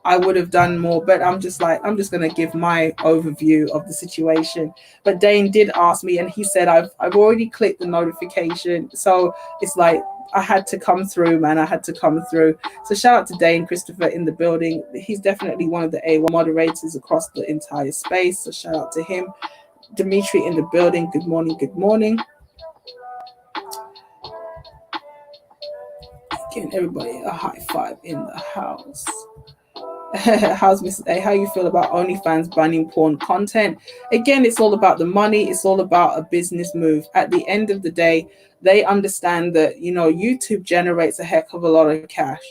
I would have done more, but I'm just going to give my overview of the situation. But Dane did ask me, and he said, I've already clicked the notification. So it's like, I had to come through, man. I had to come through. So shout out to Dane Christopher in the building. He's definitely one of the A1 moderators across the entire space. So shout out to him. Dimitri in the building. Good morning. Good morning. Again, everybody, a high five in the house. How's Mrs. A? How you feel about OnlyFans banning porn content? Again, it's all about the money. It's all about a business move. At the end of the day, they understand that, you know, YouTube generates a heck of a lot of cash.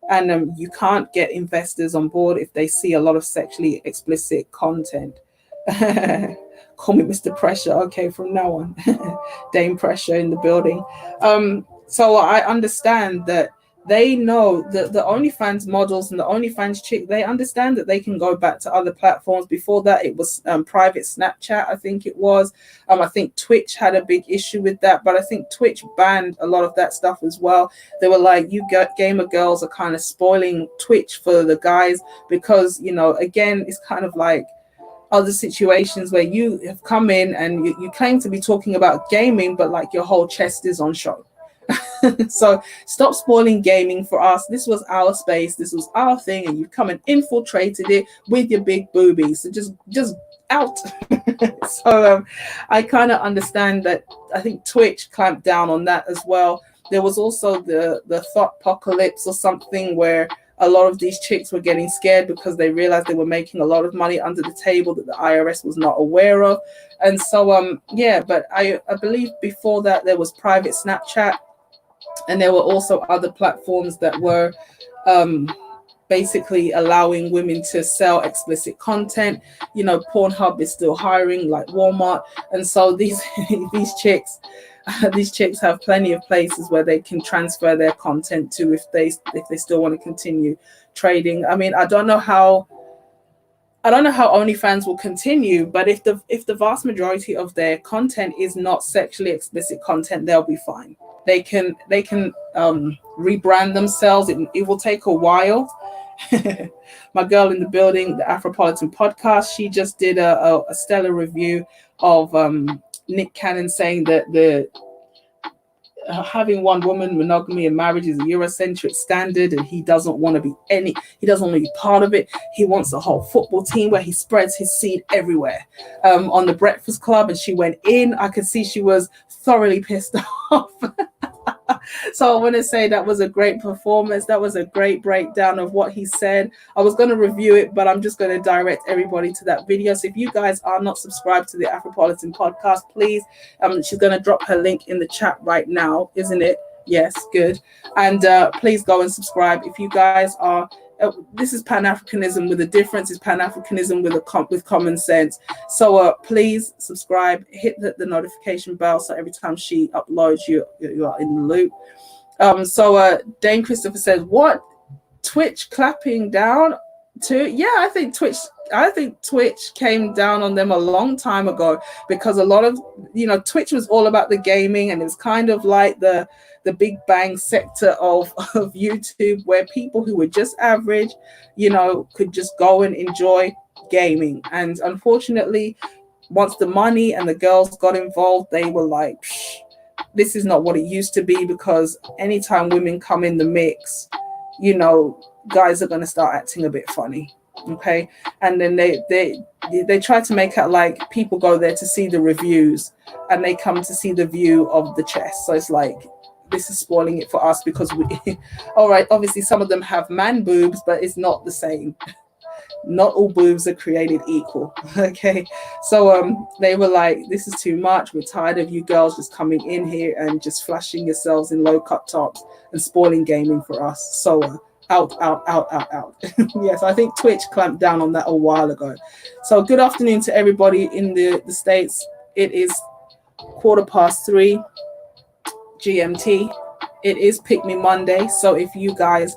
And you can't get investors on board if they see a lot of sexually explicit content. Call me Mr. Pressure. Okay, from now on. Dame Pressure in the building. So I understand that they know that the OnlyFans models and the OnlyFans chick, they understand that they can go back to other platforms. Before that, it was private Snapchat, I think it was. I think Twitch had a big issue with that, but I think Twitch banned a lot of that stuff as well. They were like, you gamer girls are kind of spoiling Twitch for the guys because, you know, again, it's kind of like other situations where you have come in and you claim to be talking about gaming, but like your whole chest is on show. So stop spoiling gaming for us. This was our space, this was our thing, and you've come and infiltrated it with your big boobies. So just out. So I kind of understand that. I think Twitch clamped down on that as well. There was also the thought apocalypse or something where a lot of these chicks were getting scared because they realized they were making a lot of money under the table that the IRS was not aware of. And so yeah, but I believe before that there was private Snapchat. And there were also other platforms that were basically allowing women to sell explicit content. You know, Pornhub is still hiring, like Walmart. And so these chicks have plenty of places where they can transfer their content to if they still want to continue trading. I mean, I don't know how OnlyFans will continue, but if the vast majority of their content is not sexually explicit content, they'll be fine. They can rebrand themselves. It will take a while. My girl in the building, the Afropolitan podcast, she just did a stellar review of Nick Cannon saying that the having one woman monogamy in marriage is a Eurocentric standard, and he doesn't want to be part of it. He wants a whole football team where he spreads his seed everywhere. On the Breakfast Club, and she went in. I could see she was thoroughly pissed off. So I want to say that was a great performance. That was a great breakdown of what he said. I was going to review it, but I'm just going to direct everybody to that video. So if you guys are not subscribed to the Afropolitan podcast, please, she's going to drop her link in the chat right now, isn't it? Yes, good. And please go and subscribe. If you guys are, this is Pan-Africanism with a difference. It's Pan-Africanism with common sense. So please subscribe, hit the notification bell, so every time she uploads, you are in the loop. So Dane Christopher says, what? Twitch clapping down to? Yeah, I think Twitch came down on them a long time ago, because a lot of, you know, Twitch was all about the gaming, and it was kind of like the big bang sector of YouTube, where people who were just average, you know, could just go and enjoy gaming. And unfortunately, once the money and the girls got involved, they were like, this is not what it used to be, because anytime women come in the mix, you know, guys are going to start acting a bit funny. Okay. And then they try to make it like people go there to see the reviews, and they come to see the view of the chest. So it's like, this is spoiling it for us, because we all right, obviously some of them have man boobs, but it's not the same. Not all boobs are created equal. Okay. So they were like, this is too much. We're tired of you girls just coming in here and just flashing yourselves in low cut tops and spoiling gaming for us. So out. Yes, I think Twitch clamped down on that a while ago. So good afternoon to everybody in the States. It is 3:15 GMT. It is Pick Me Monday. So if you guys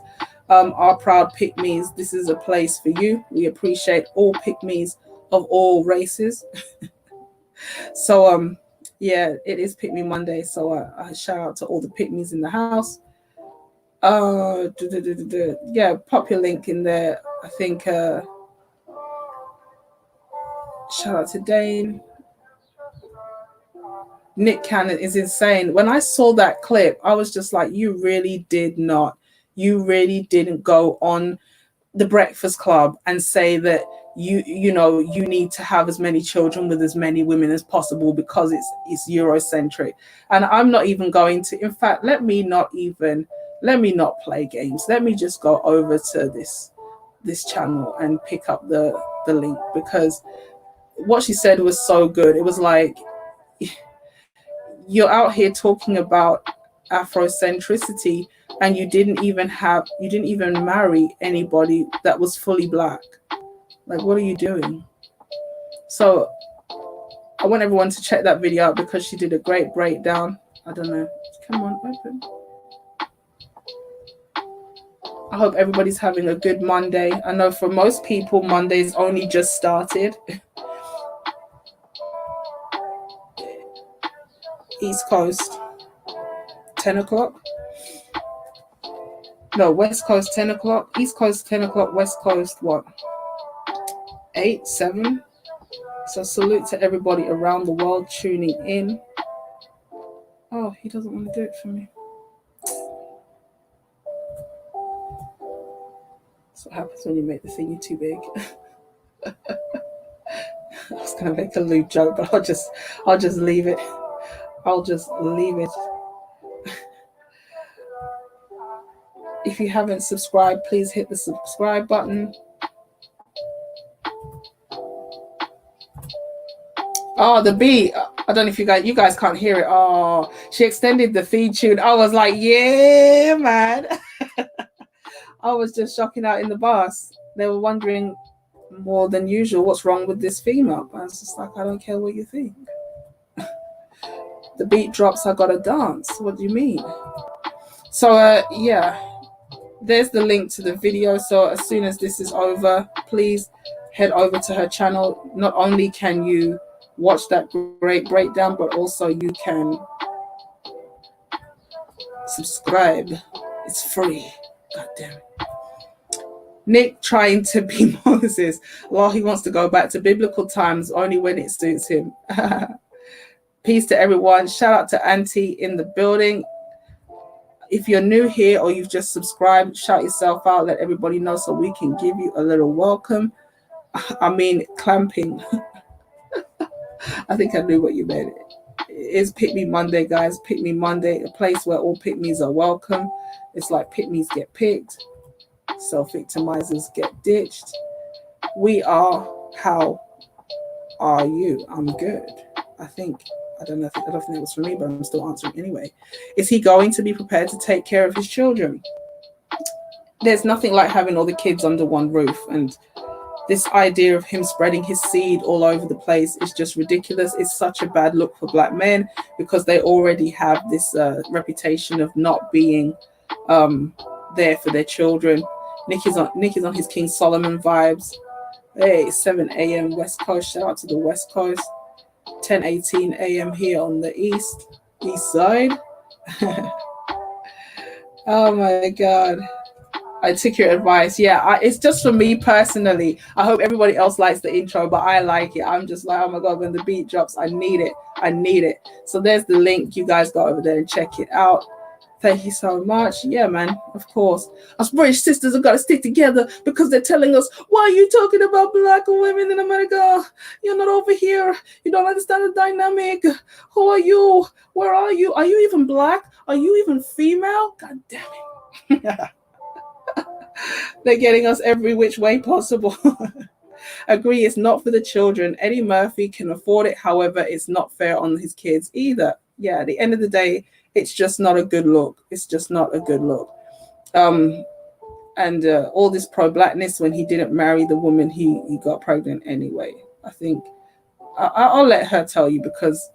are proud Pick Me's, this is a place for you. We appreciate all Pick Me's of all races. So yeah, it is Pick Me Monday. So I shout out to all the Pick Me's in the house. Yeah, pop your link in there. I think shout out to Dane. Nick Cannon is insane. When I saw that clip, I was just like, you really didn't go on the Breakfast Club and say that you know you need to have as many children with as many women as possible because it's Eurocentric. And I'm not even going to, in fact, let me not play games. Let me just go over to this channel and pick up the link, because what she said was so good. It was like, you're out here talking about Afrocentricity, and you didn't even marry anybody that was fully black. Like, what are you doing? So I want everyone to check that video out, because she did a great breakdown. I don't know. Come on, open. I hope everybody's having a good Monday. I know for most people, Monday's only just started. East Coast, 10 o'clock. No, West Coast, 10 o'clock. East Coast, 10 o'clock. West Coast, what? 8, 7. So salute to everybody around the world tuning in. Oh, he doesn't want to do it for me. That's what happens when you make the thingy too big. I was gonna make a lewd joke, but I'll just leave it. I'll just leave it. If you haven't subscribed, please hit the subscribe button. Oh, the beat. I don't know if you guys can't hear it. Oh, she extended the feed tune. I was like, yeah, man. I was just shocking out in the bus. They were wondering more than usual what's wrong with this female. I was just like, I don't care what you think. The beat drops, I gotta dance. What do you mean? So yeah, there's the link to the video. So as soon as this is over, please head over to her channel. Not only can you watch that great breakdown, but also you can subscribe. It's free. God damn it. Nick trying to be Moses. Well, he wants to go back to biblical times only when it suits him. Peace to everyone. Shout out to Auntie in the building. If you're new here or you've just subscribed, shout yourself out. Let everybody know so we can give you a little welcome. I mean, clamping. I think I knew what you meant. It's Pick Me Monday, guys. Pick Me Monday, a place where all pick-me's are welcome. It's like pick-me's get picked. Self-victimizers get ditched. We are. How are you? I'm good. I don't think it was for me, but I'm still answering anyway. Is he going to be prepared to take care of his children? There's nothing like having all the kids under one roof, and this idea of him spreading his seed all over the place is just ridiculous. It's such a bad look for black men, because they already have this reputation of not being there for their children. Nick is on his King Solomon vibes. Hey, 7 a.m. West Coast. Shout out to the West Coast. 10:18 a.m. here on the east side. Oh my God. I took your advice. Yeah, it's just for me personally. I hope everybody else likes the intro, but I like it. I'm just like, oh my God, when the beat drops, I need it. So there's the link. You guys go over there and check it out. Thank you so much. Yeah, man, of course. Us British sisters have got to stick together, because they're telling us, why are you talking about black women in America? You're not over here. You don't understand the dynamic. Who are you? Where are you? Are you even black? Are you even female? God damn it. They're getting us every which way possible. Agree, it's not for the children. Eddie Murphy can afford it. However, it's not fair on his kids either. Yeah, at the end of the day, it's just not a good look. It's just not a good look. And all this pro-blackness when he didn't marry the woman he got pregnant anyway. I think I'll let her tell you, because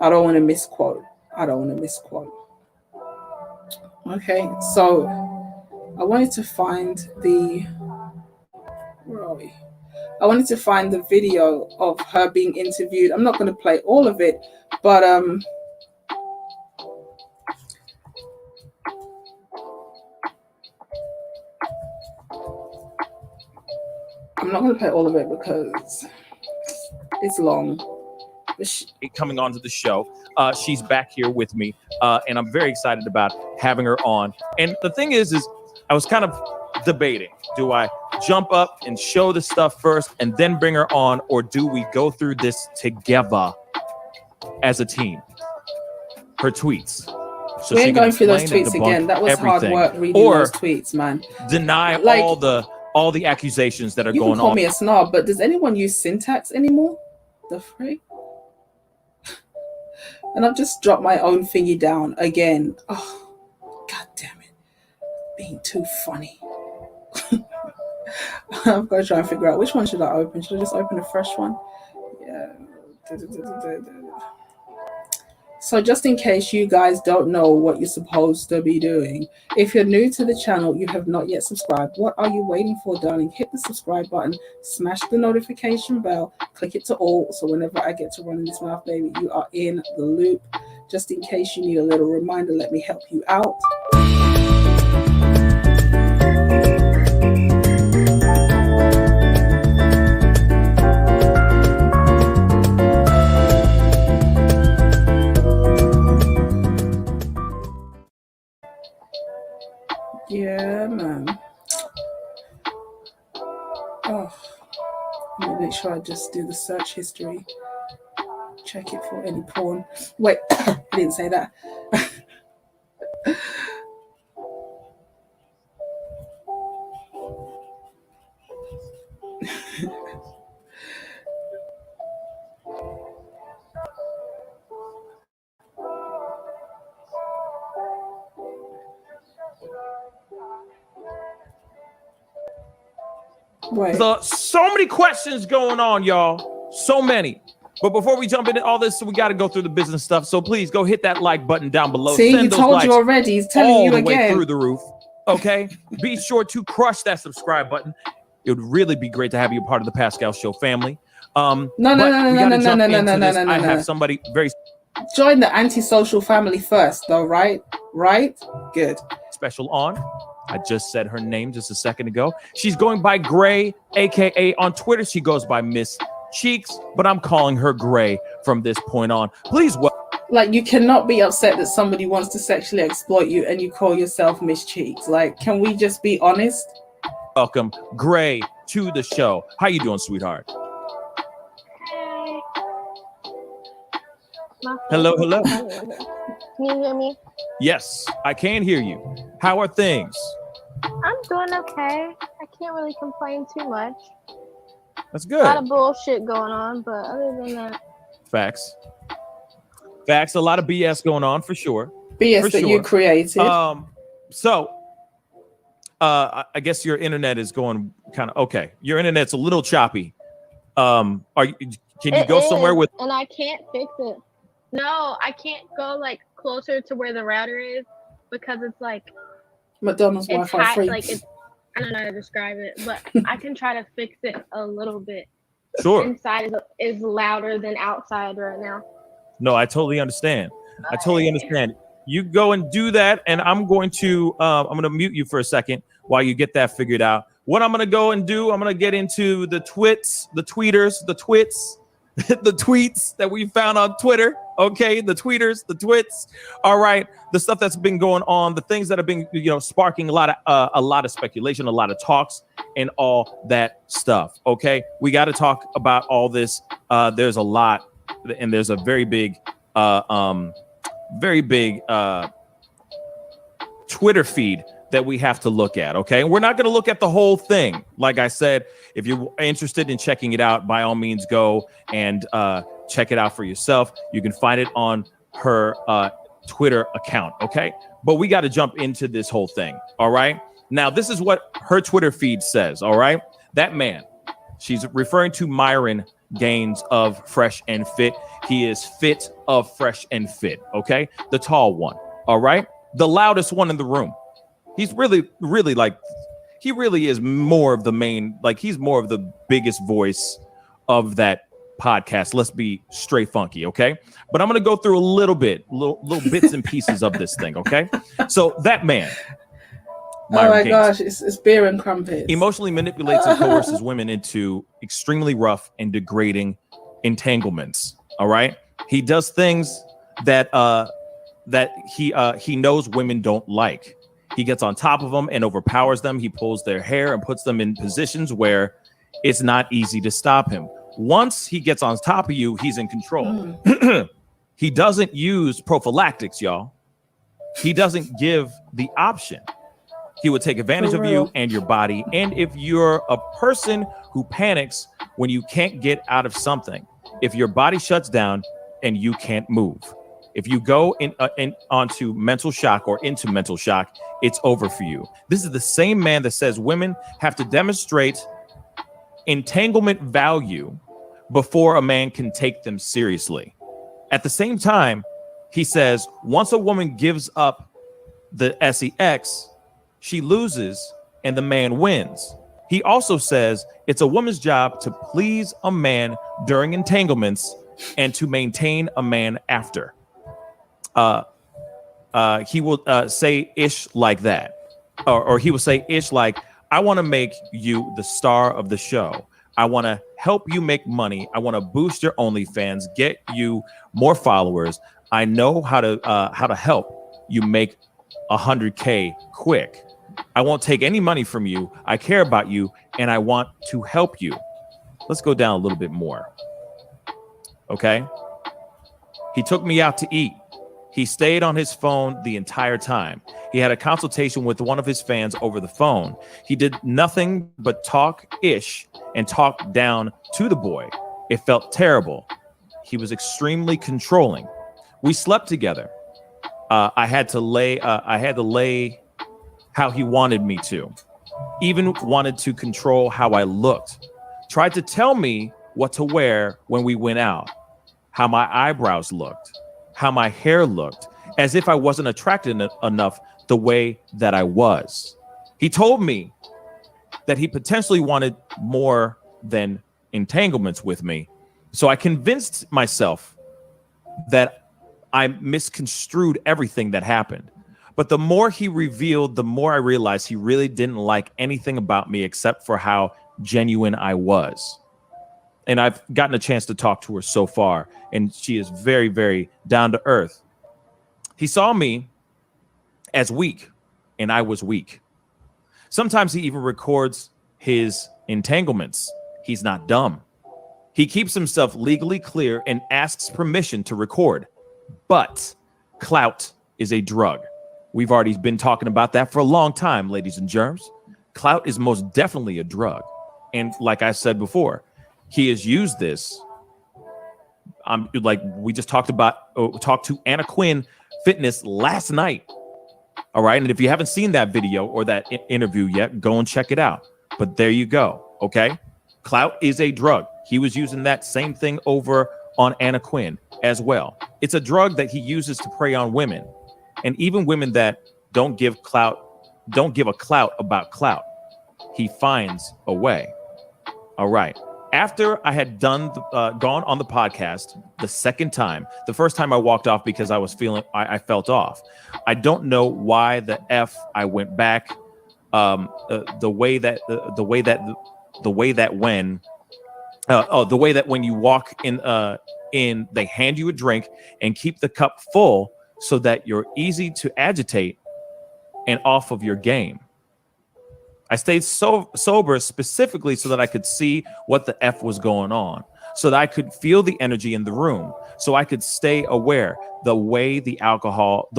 I don't want to misquote. Okay, so I wanted to find where are we? I wanted to find the video of her being interviewed. I'm not going to play all of it, but I'm not going to play all of it because it's long. Coming onto the show, she's back here with me, and I'm very excited about having her on. And the thing is I was kind of debating, do I jump up and show the stuff first and then bring her on, or do we go through this together as a team? Her tweets. So we ain't going through those tweets again. That was hard work reading those tweets, man. Deny all the all the accusations that are You going can call on. me a snob, but does anyone use syntax anymore? The freak? And I've just dropped my own thingy down again. Oh, god damn it. Being too funny. I've got to try and figure out which one should I open. Should I just open a fresh one? Yeah. So just in case you guys don't know what you're supposed to be doing, if you're new to the channel, you have not yet subscribed, what are you waiting for, darling? Hit the subscribe button, smash the notification bell, click it to all, so whenever I get to running this mouth, baby, you are in the loop. Just in case you need a little reminder, let me help you out. Yeah, man. Oh, let me make sure I just do the search history. Check it for any porn. Wait, I didn't say that. Wait. So many questions going on, y'all. So many. But before we jump into all this, we got to go through the business stuff. So please go hit that like button down below. See, Send he those told likes you already. He's telling all you the way again. through the roof. Okay. Be sure to crush that subscribe button. It would really be great to have you a part of the Pascal Show family. No. I have somebody very join the antisocial family first, though, right? Right? Good. special on. I just said her name just a second ago. She's going by Gray, aka on Twitter she goes by Miss Cheeks, but I'm calling her Gray from this point on. Please like, you cannot be upset that somebody wants to sexually exploit you and you call yourself Miss Cheeks. Like, can we just be honest? welcome Gray to the show. How you doing, sweetheart? Hey. Hello. Can you hear me? Yes, I can hear you. How are things? I'm doing okay. I can't really complain too much. That's A good. lot of bullshit going on, but other than that, Facts. A lot of BS going on for sure. BS For that sure. you created. I guess your internet is going kind of okay. Your internet's a little choppy. Can you go somewhere with? And I can't fix it. No, I can't go like closer to where the router is because it's like McDonald's it's Wi-Fi high. free. Like it's, I don't know how to describe it, but I can try to fix it a little bit. Sure. Inside is louder than outside right now. No, I totally understand. I totally understand. You go and do that, and I'm going to mute you for a second while you get that figured out. What I'm gonna go and do, I'm gonna get into the tweets, the tweets that we found on Twitter. Okay, the tweeters, the twits. All right, the stuff that's been going on, the things that have been, sparking a lot of speculation, a lot of talks, and all that stuff. Okay, we got to talk about all this. There's a lot, and there's a very big Twitter feed that we have to look at. Okay, we're not going to look at the whole thing. Like I said, if you're interested in checking it out, by all means go and check it out for yourself. You can find it on her Twitter account. Okay, but we got to jump into this whole thing. All right, now this is what her Twitter feed says. All right, that man, she's referring to Myron Gaines of Fresh and Fit. He is fit of Fresh and Fit. Okay, the tall one. All right, the loudest one in the room. He's really like, he really is more of the main, like he's more of the biggest voice of that podcast. Let's be straight funky, okay? But I'm gonna go through a little bits and pieces of this thing, okay? So that man, Myron Gaines, gosh, it's beer and crumpets. emotionally manipulates and coerces women into extremely rough and degrading entanglements. All right, he does things that he knows women don't like. He gets on top of them and overpowers them. He pulls their hair and puts them in positions where it's not easy to stop him. Once he gets on top of you, he's in control. He doesn't use prophylactics, y'all. He doesn't give the option. He would take advantage For of real. you and your body. And if you're a person who panics when you can't get out of something, if your body shuts down and you can't move, if you go onto mental shock or into mental shock, it's over for you. This is the same man that says women have to demonstrate entanglement value before a man can take them seriously. At the same time, he says once a woman gives up the sex, she loses and the man wins. He also says it's a woman's job to please a man during entanglements and to maintain a man after. He will say ish like that, or he will say ish like, I want to make you the star of the show. I want to help you make money. I want to boost your OnlyFans, get you more followers. I know how to help you make 100K quick. I won't take any money from you. I care about you and I want to help you. Let's go down a little bit more. Okay. He took me out to eat. He stayed on his phone the entire time. He had a consultation with one of his fans over the phone. He did nothing but talk ish and talk down to the boy. It felt terrible. He was extremely controlling. We slept together. I had to lay how he wanted me to. Even wanted to control how I looked. Tried to tell me what to wear when we went out. How my eyebrows looked. How my hair looked. As if I wasn't attracted enough the way that I was. He told me that he potentially wanted more than entanglements with me. So I convinced myself that I misconstrued everything that happened. But the more he revealed, the more I realized he really didn't like anything about me except for how genuine I was. And I've gotten a chance to talk to her so far, and she is very, very down to earth. He saw me as weak, and I was weak. Sometimes he even records his entanglements. He's not dumb. He keeps himself legally clear and asks permission to record. But clout is a drug. We've already been talking about that for a long time, ladies and germs. Clout is most definitely a drug. And like I said before, he has used this. Like we just talked to Anna Quinn Fitness last night. All right. And if you haven't seen that video or that interview yet, go and check it out. But there you go. OK, clout is a drug. He was using that same thing over on Anna Quinn as well. It's a drug that he uses to prey on women, and even women that don't give a clout about clout. He finds a way. All right. After I had gone on the podcast the second time, the first time I walked off because I was I felt off. I don't know why the F I went back. The way that when you walk in, they hand you a drink and keep the cup full so that you're easy to agitate and off of your game. I stayed sober specifically so that I could see what the F was going on, so that I could feel the energy in the room, so I could stay aware. The way the alcohol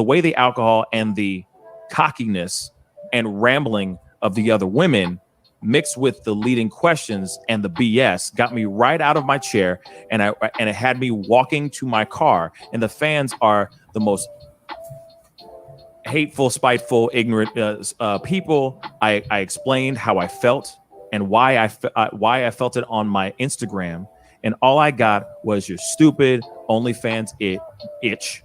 and the cockiness and rambling of the other women mixed with the leading questions and the BS got me right out of my chair, and it had me walking to my car. And the fans are the most hateful, spiteful, ignorant people. I explained how I felt and why I felt it on my Instagram, and all I got was your stupid OnlyFans itch.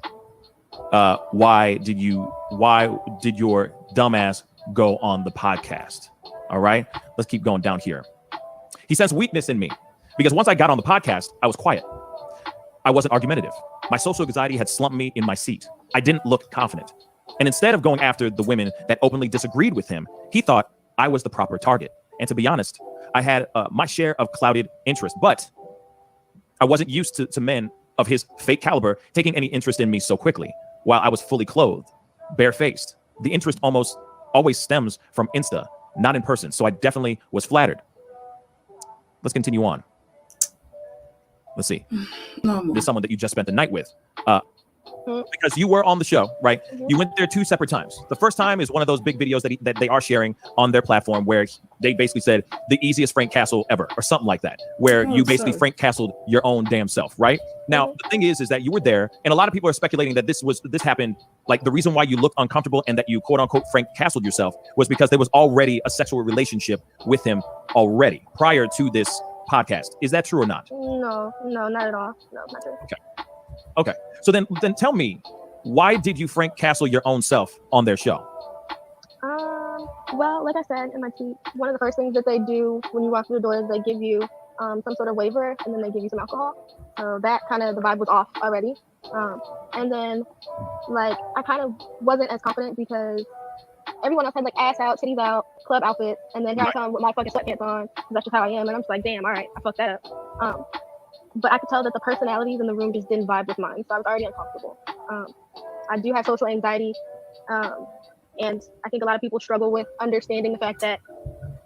Why did your dumbass go on the podcast? All right, let's keep going down here. He says weakness in me because once I got on the podcast, I was quiet. I wasn't argumentative. My social anxiety had slumped me in my seat. I didn't look confident. And instead of going after the women that openly disagreed with him, he thought I was the proper target. And to be honest, I had my share of clouded interest, but I wasn't used to men of his fake caliber taking any interest in me so quickly while I was fully clothed, barefaced. The interest almost always stems from Insta, not in person. So I definitely was flattered. Let's continue on. Let's see. There's someone that you just spent the night with. because you were on the show, right? Mhm. You went there 2 separate times. The first time is one of those big videos that they are sharing on their platform where they basically said the easiest Frank Castle ever or something like that, where you basically Frank Castled your own damn self, right? Now, the thing is that you were there, and a lot of people are speculating that this happened, like the reason why you looked uncomfortable and that you quote unquote Frank Castled yourself was because there was already a sexual relationship with him already prior to this podcast. Is that true or not? No, not at all. No, not true. Okay. So then tell me, why did you Frank Castle your own self on their show? Well, like I said in my tweet, one of the first things that they do when you walk through the door is they give you some sort of waiver, and then they give you some alcohol. So that kind of, the vibe was off already. And then, like, I kind of wasn't as confident because everyone else had like ass out, titties out, club outfits, and then here I come with my fucking sweatpants on because that's just how I am, and I'm just like, damn, all right, I fucked that up. But I could tell that the personalities in the room just didn't vibe with mine, so I was already uncomfortable. I do have social anxiety, and I think a lot of people struggle with understanding the fact that,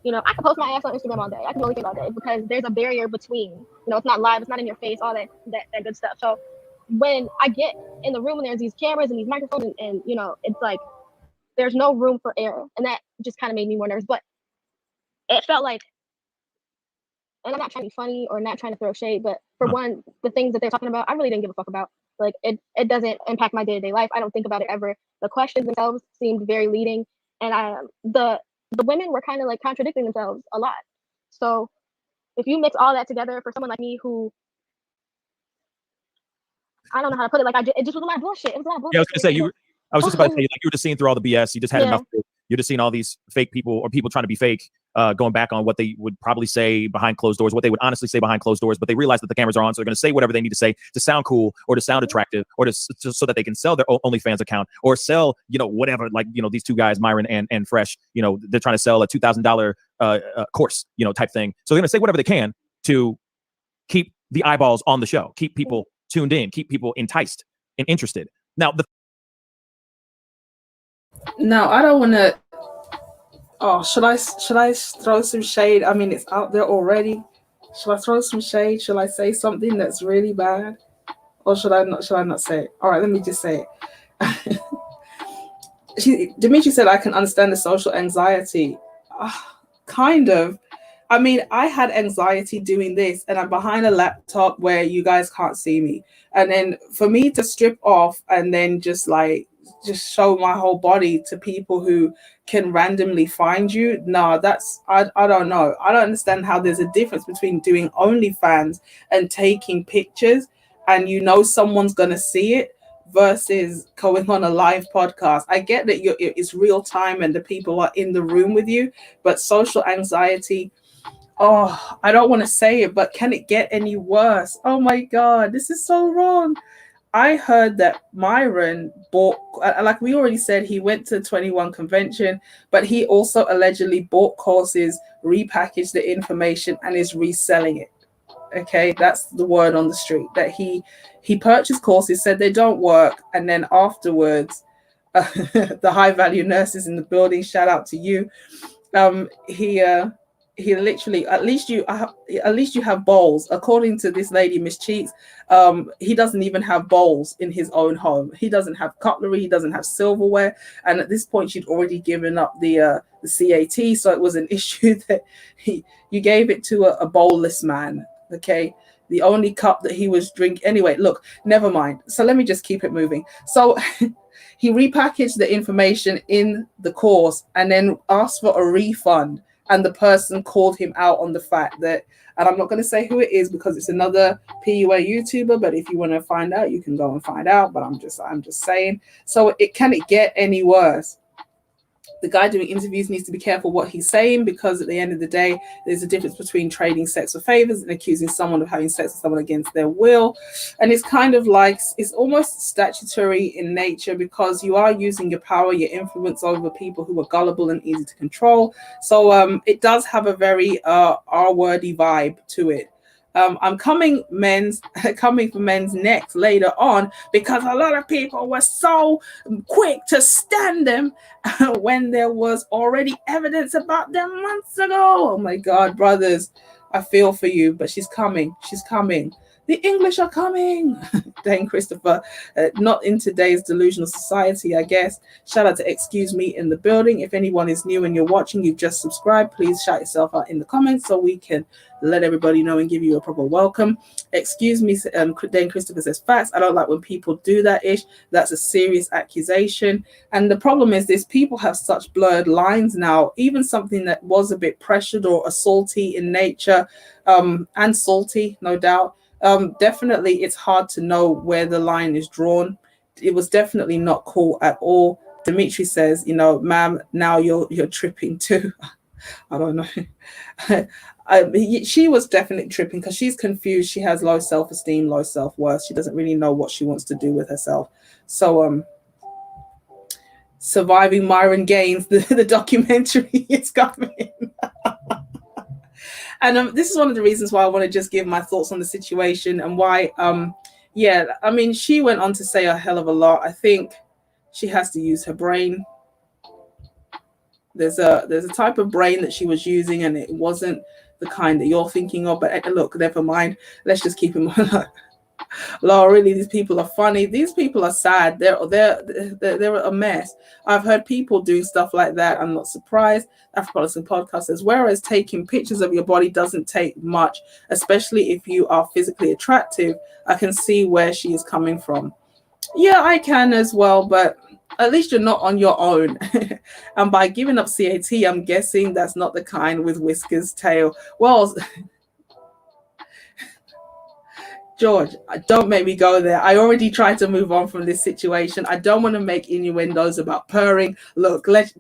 you know, I can post my ass on Instagram all day, I can do anything all day, because there's a barrier between, you know, it's not live, it's not in your face, all that good stuff. So when I get in the room and there's these cameras and these microphones and you know, it's like there's no room for error, and that just kind of made me more nervous. But it felt like, and I'm not trying to be funny or not trying to throw shade, but for one, the things that they're talking about, I really didn't give a fuck about. Like, it doesn't impact my day-to-day life. I don't think about it ever. The questions themselves seemed very leading, and the women were kind of like contradicting themselves a lot. So if you mix all that together for someone like me who, I don't know how to put it, like it just was a lot of bullshit. It was a lot of bullshit. Yeah, I was gonna say I was just about to say, like, you were just seeing through all the BS. You just had enough. You're just seeing all these fake people or people trying to be fake, going back on what they would probably say behind closed doors, what they would honestly say behind closed doors. But they realize that the cameras are on, so they're going to say whatever they need to say to sound cool or to sound attractive or so that they can sell their OnlyFans account or sell, you know, whatever. Like, you know, these two guys, Myron and Fresh, you know, they're trying to sell a $2,000 course, you know, type thing. So they're going to say whatever they can to keep the eyeballs on the show, keep people tuned in, keep people enticed and interested. Now, I don't want to. Oh, should I throw some shade? I mean, it's out there already. Should I throw some shade? Should I say something that's really bad, or should I not? Should I not say it? All right, let me just say it. Dimitri said, "I can understand the social anxiety." Kind of. I mean, I had anxiety doing this, and I'm behind a laptop where you guys can't see me, and then for me to strip off and then just show my whole body to people who can randomly find you. No, I don't know. I don't understand how there's a difference between doing OnlyFans and taking pictures and you know someone's gonna see it versus going on a live podcast. I get that it's real time and the people are in the room with you, but social anxiety, oh, I don't want to say it, but can it get any worse? Oh my God, this is so wrong. I heard that Myron bought, like we already said, he went to the 21 convention, but he also allegedly bought courses, repackaged the information, and is reselling it. Okay, that's the word on the street, that he purchased courses, said they don't work, and then afterwards, the high value nurses in the building, shout out to you. He literally, at least you have bowls, according to this lady, Miss Cheeks. He doesn't even have bowls in his own home. He doesn't have cutlery, he doesn't have silverware, and at this point she'd already given up the CAT, so it was an issue that you gave it to a bowlless man. Okay, the only cup that he was drinking. Anyway, look, never mind. So let me just keep it moving. So he repackaged the information in the course and then asked for a refund. And the person called him out on the fact that, and I'm not going to say who it is because it's another PUA YouTuber, but if you want to find out, you can go and find out. But I'm just saying. So can it get any worse? The guy doing interviews needs to be careful what he's saying, because at the end of the day, there's a difference between trading sex for favors and accusing someone of having sex with someone against their will. And it's kind of like, it's almost statutory in nature, because you are using your power, your influence over people who are gullible and easy to control. So it does have a very R-wordy vibe to it. I'm coming for men's next later on, because a lot of people were so quick to stand them when there was already evidence about them months ago. Oh my God, brothers, I feel for you, but she's coming. The English are coming. Dane Christopher, not in today's delusional society, I guess. Shout out to Excuse Me in the building. If anyone is new and you're watching, you've just subscribed, please shout yourself out in the comments so we can let everybody know and give you a proper welcome. Excuse me, Dane Christopher says, facts. I don't like when people do that ish. That's a serious accusation. And the problem is this, people have such blurred lines now. Even something that was a bit pressured or assaulty in nature, and salty, no doubt. Definitely it's hard to know where the line is drawn. It was definitely not cool at all. Dimitri says, you know, ma'am, now you're tripping too. I don't know. She was definitely tripping because she's confused. She has low self-esteem, low self-worth. She doesn't really know what she wants to do with herself. So Surviving Myron Gaines, the documentary is coming. And this is one of the reasons why I want to just give my thoughts on the situation and why, yeah, I mean, she went on to say a hell of a lot. I think she has to use her brain. There's a type of brain that she was using, and it wasn't the kind that you're thinking of. But look, never mind. Let's just keep in mind. Laura, really, these people are funny. These people are sad. They're a mess. I've heard people doing stuff like that. I'm not surprised. Afropolitan Podcast says, whereas taking pictures of your body doesn't take much, especially if you are physically attractive, I can see where she is coming from. Yeah, I can as well, but at least you're not on your own. And by giving up CAT, I'm guessing that's not the kind with whiskers tail. Well, George, don't make me go there. I already tried to move on from this situation. I don't want to make innuendos about purring. Look, let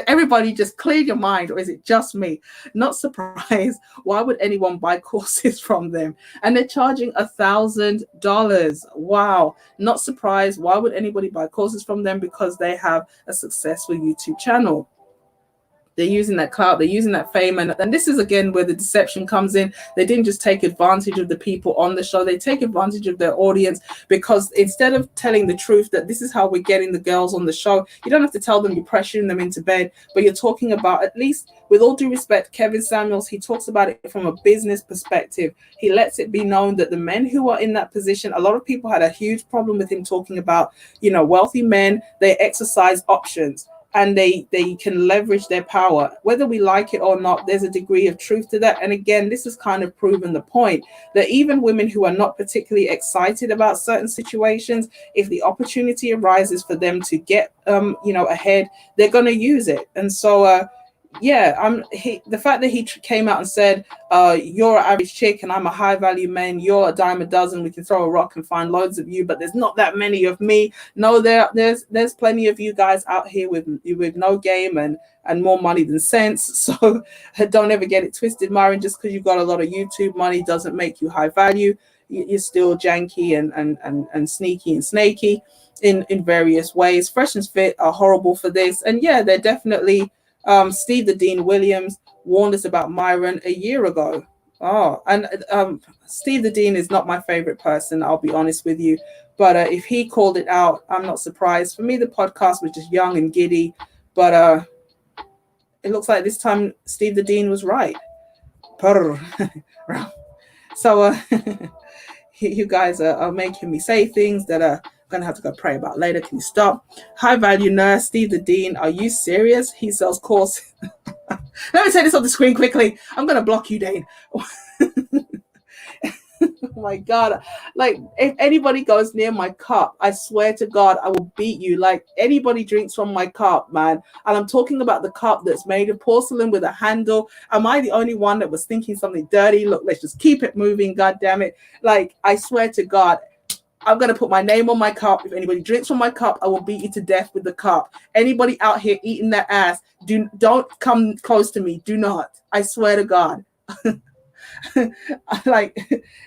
everybody just clear your mind, or is it just me? Not surprised. Why would anyone buy courses from them? And they're charging $1,000. Wow. Not surprised. Why would anybody buy courses from them? Because they have a successful YouTube channel. They're using that clout, they're using that fame. And this is, again, where the deception comes in. They didn't just take advantage of the people on the show. They take advantage of their audience, because instead of telling the truth that this is how we're getting the girls on the show, you don't have to tell them you're pressuring them into bed, but you're talking about, at least with all due respect, Kevin Samuels, he talks about it from a business perspective. He lets it be known that the men who are in that position, a lot of people had a huge problem with him talking about, you know, wealthy men, they exercise options. And they can leverage their power. Whether we like it or not, there's a degree of truth to that. And again, this has kind of proven the point that even women who are not particularly excited about certain situations, if the opportunity arises for them to get, ahead, they're going to use it. And so, the fact that he came out and said, you're an average chick and I'm a high value man, you're a dime a dozen, we can throw a rock and find loads of you, but there's not that many of me. No, there's plenty of you guys out here with no game and more money than sense. So don't ever get it twisted, Myron. Just because you've got a lot of YouTube money doesn't make you high value. You're still janky and sneaky and snaky in various ways. Fresh and Fit are horrible for this. And yeah, they're definitely Steve the Dean Williams warned us about Myron a year ago. Oh, and Steve the Dean is not my favorite person, I'll be honest with you. But if he called it out, I'm not surprised. For me, the podcast was just young and giddy. But it looks like this time Steve the Dean was right. So you guys are making me say things that are gonna have to go pray about later. Can you stop? High value nurse Steve the Dean, are you serious? He sells courses. Let me say this on the screen quickly. I'm gonna block you, Dane. Oh my God, like if anybody goes near my cup, I swear to God I will beat you. Like anybody drinks from my cup, man, and I'm talking about the cup that's made of porcelain with a handle. Am I the only one that was thinking something dirty? Look, let's just keep it moving, God damn it. Like I swear to God, I'm going to put my name on my cup. If anybody drinks from my cup, I will beat you to death with the cup. Anybody out here eating that ass, don't come close to me. Do not. I swear to God. Like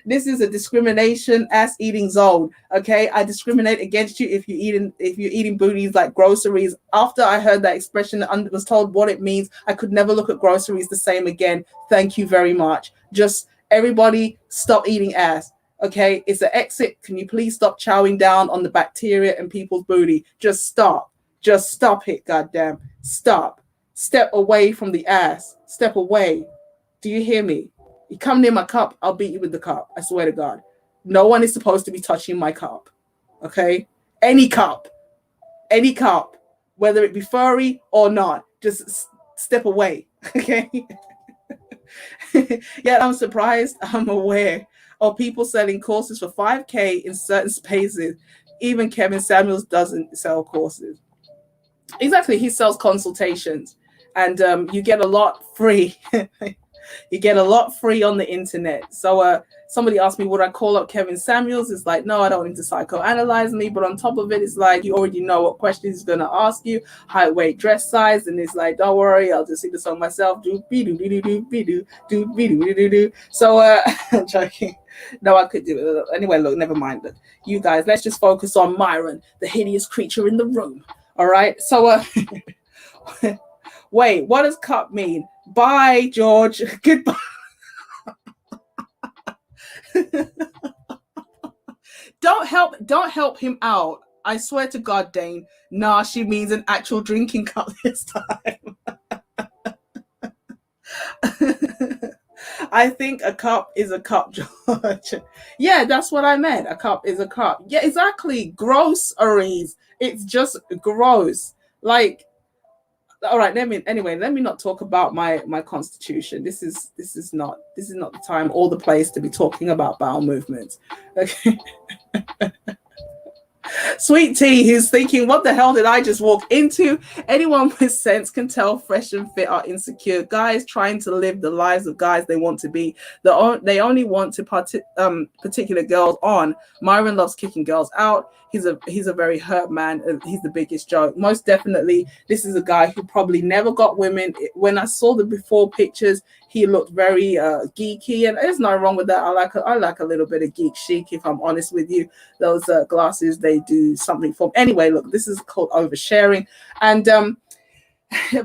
this is a discrimination ass eating zone. Okay, I discriminate against you if you're eating booties like groceries. After I heard that expression and was told what it means, I could never look at groceries the same again. Thank you very much. Just everybody stop eating ass. Okay, it's an exit. Can you please stop chowing down on the bacteria in people's booty? Just stop. Just stop it, goddamn. Stop. Step away from the ass. Step away. Do you hear me? You come near my cup, I'll beat you with the cup. I swear to God. no one is supposed to be touching my cup. Okay? Any cup, whether it be furry or not, just step away. Okay? Yet I'm surprised I'm aware of people selling courses for $5,000 in certain spaces. Even Kevin Samuels doesn't sell courses. Exactly, he sells consultations, and you get a lot free. You get a lot free on the internet. So somebody asked me, would I call up Kevin Samuels? It's like, no, I don't need to psychoanalyze me. But on top of it, it's like, you already know what questions he's going to ask you, height, weight, dress size. And it's like, don't worry, I'll just sing the song myself. So I'm joking. No, I could do it. Anyway, look, never mind. Look, you guys, let's just focus on Myron, the hideous creature in the room. All right. So wait, what does cup mean? Bye, George. Goodbye. Don't help him out. I swear to God, Dane. Nah, she means an actual drinking cup this time. I think a cup is a cup, George. Yeah, that's what I meant. A cup is a cup. Yeah, exactly. Groceries. It's just gross. Like, all right, let me not talk about my constitution. This is not the time or the place to be talking about bowel movements. Okay. Sweet Tea, who's thinking, what the hell did I just walk into? Anyone with sense can tell fresh and fit are insecure guys trying to live the lives of guys they want to be. They only want to particular girls on. Myron loves kicking girls out. He's a very hurt man. He's the biggest joke. Most definitely, this is a guy who probably never got women. When I saw the before pictures, he looked very geeky, and there's nothing wrong with that. I like a little bit of geek chic, if I'm honest with you. Those glasses, they do something for me. Anyway, look, this is called oversharing. And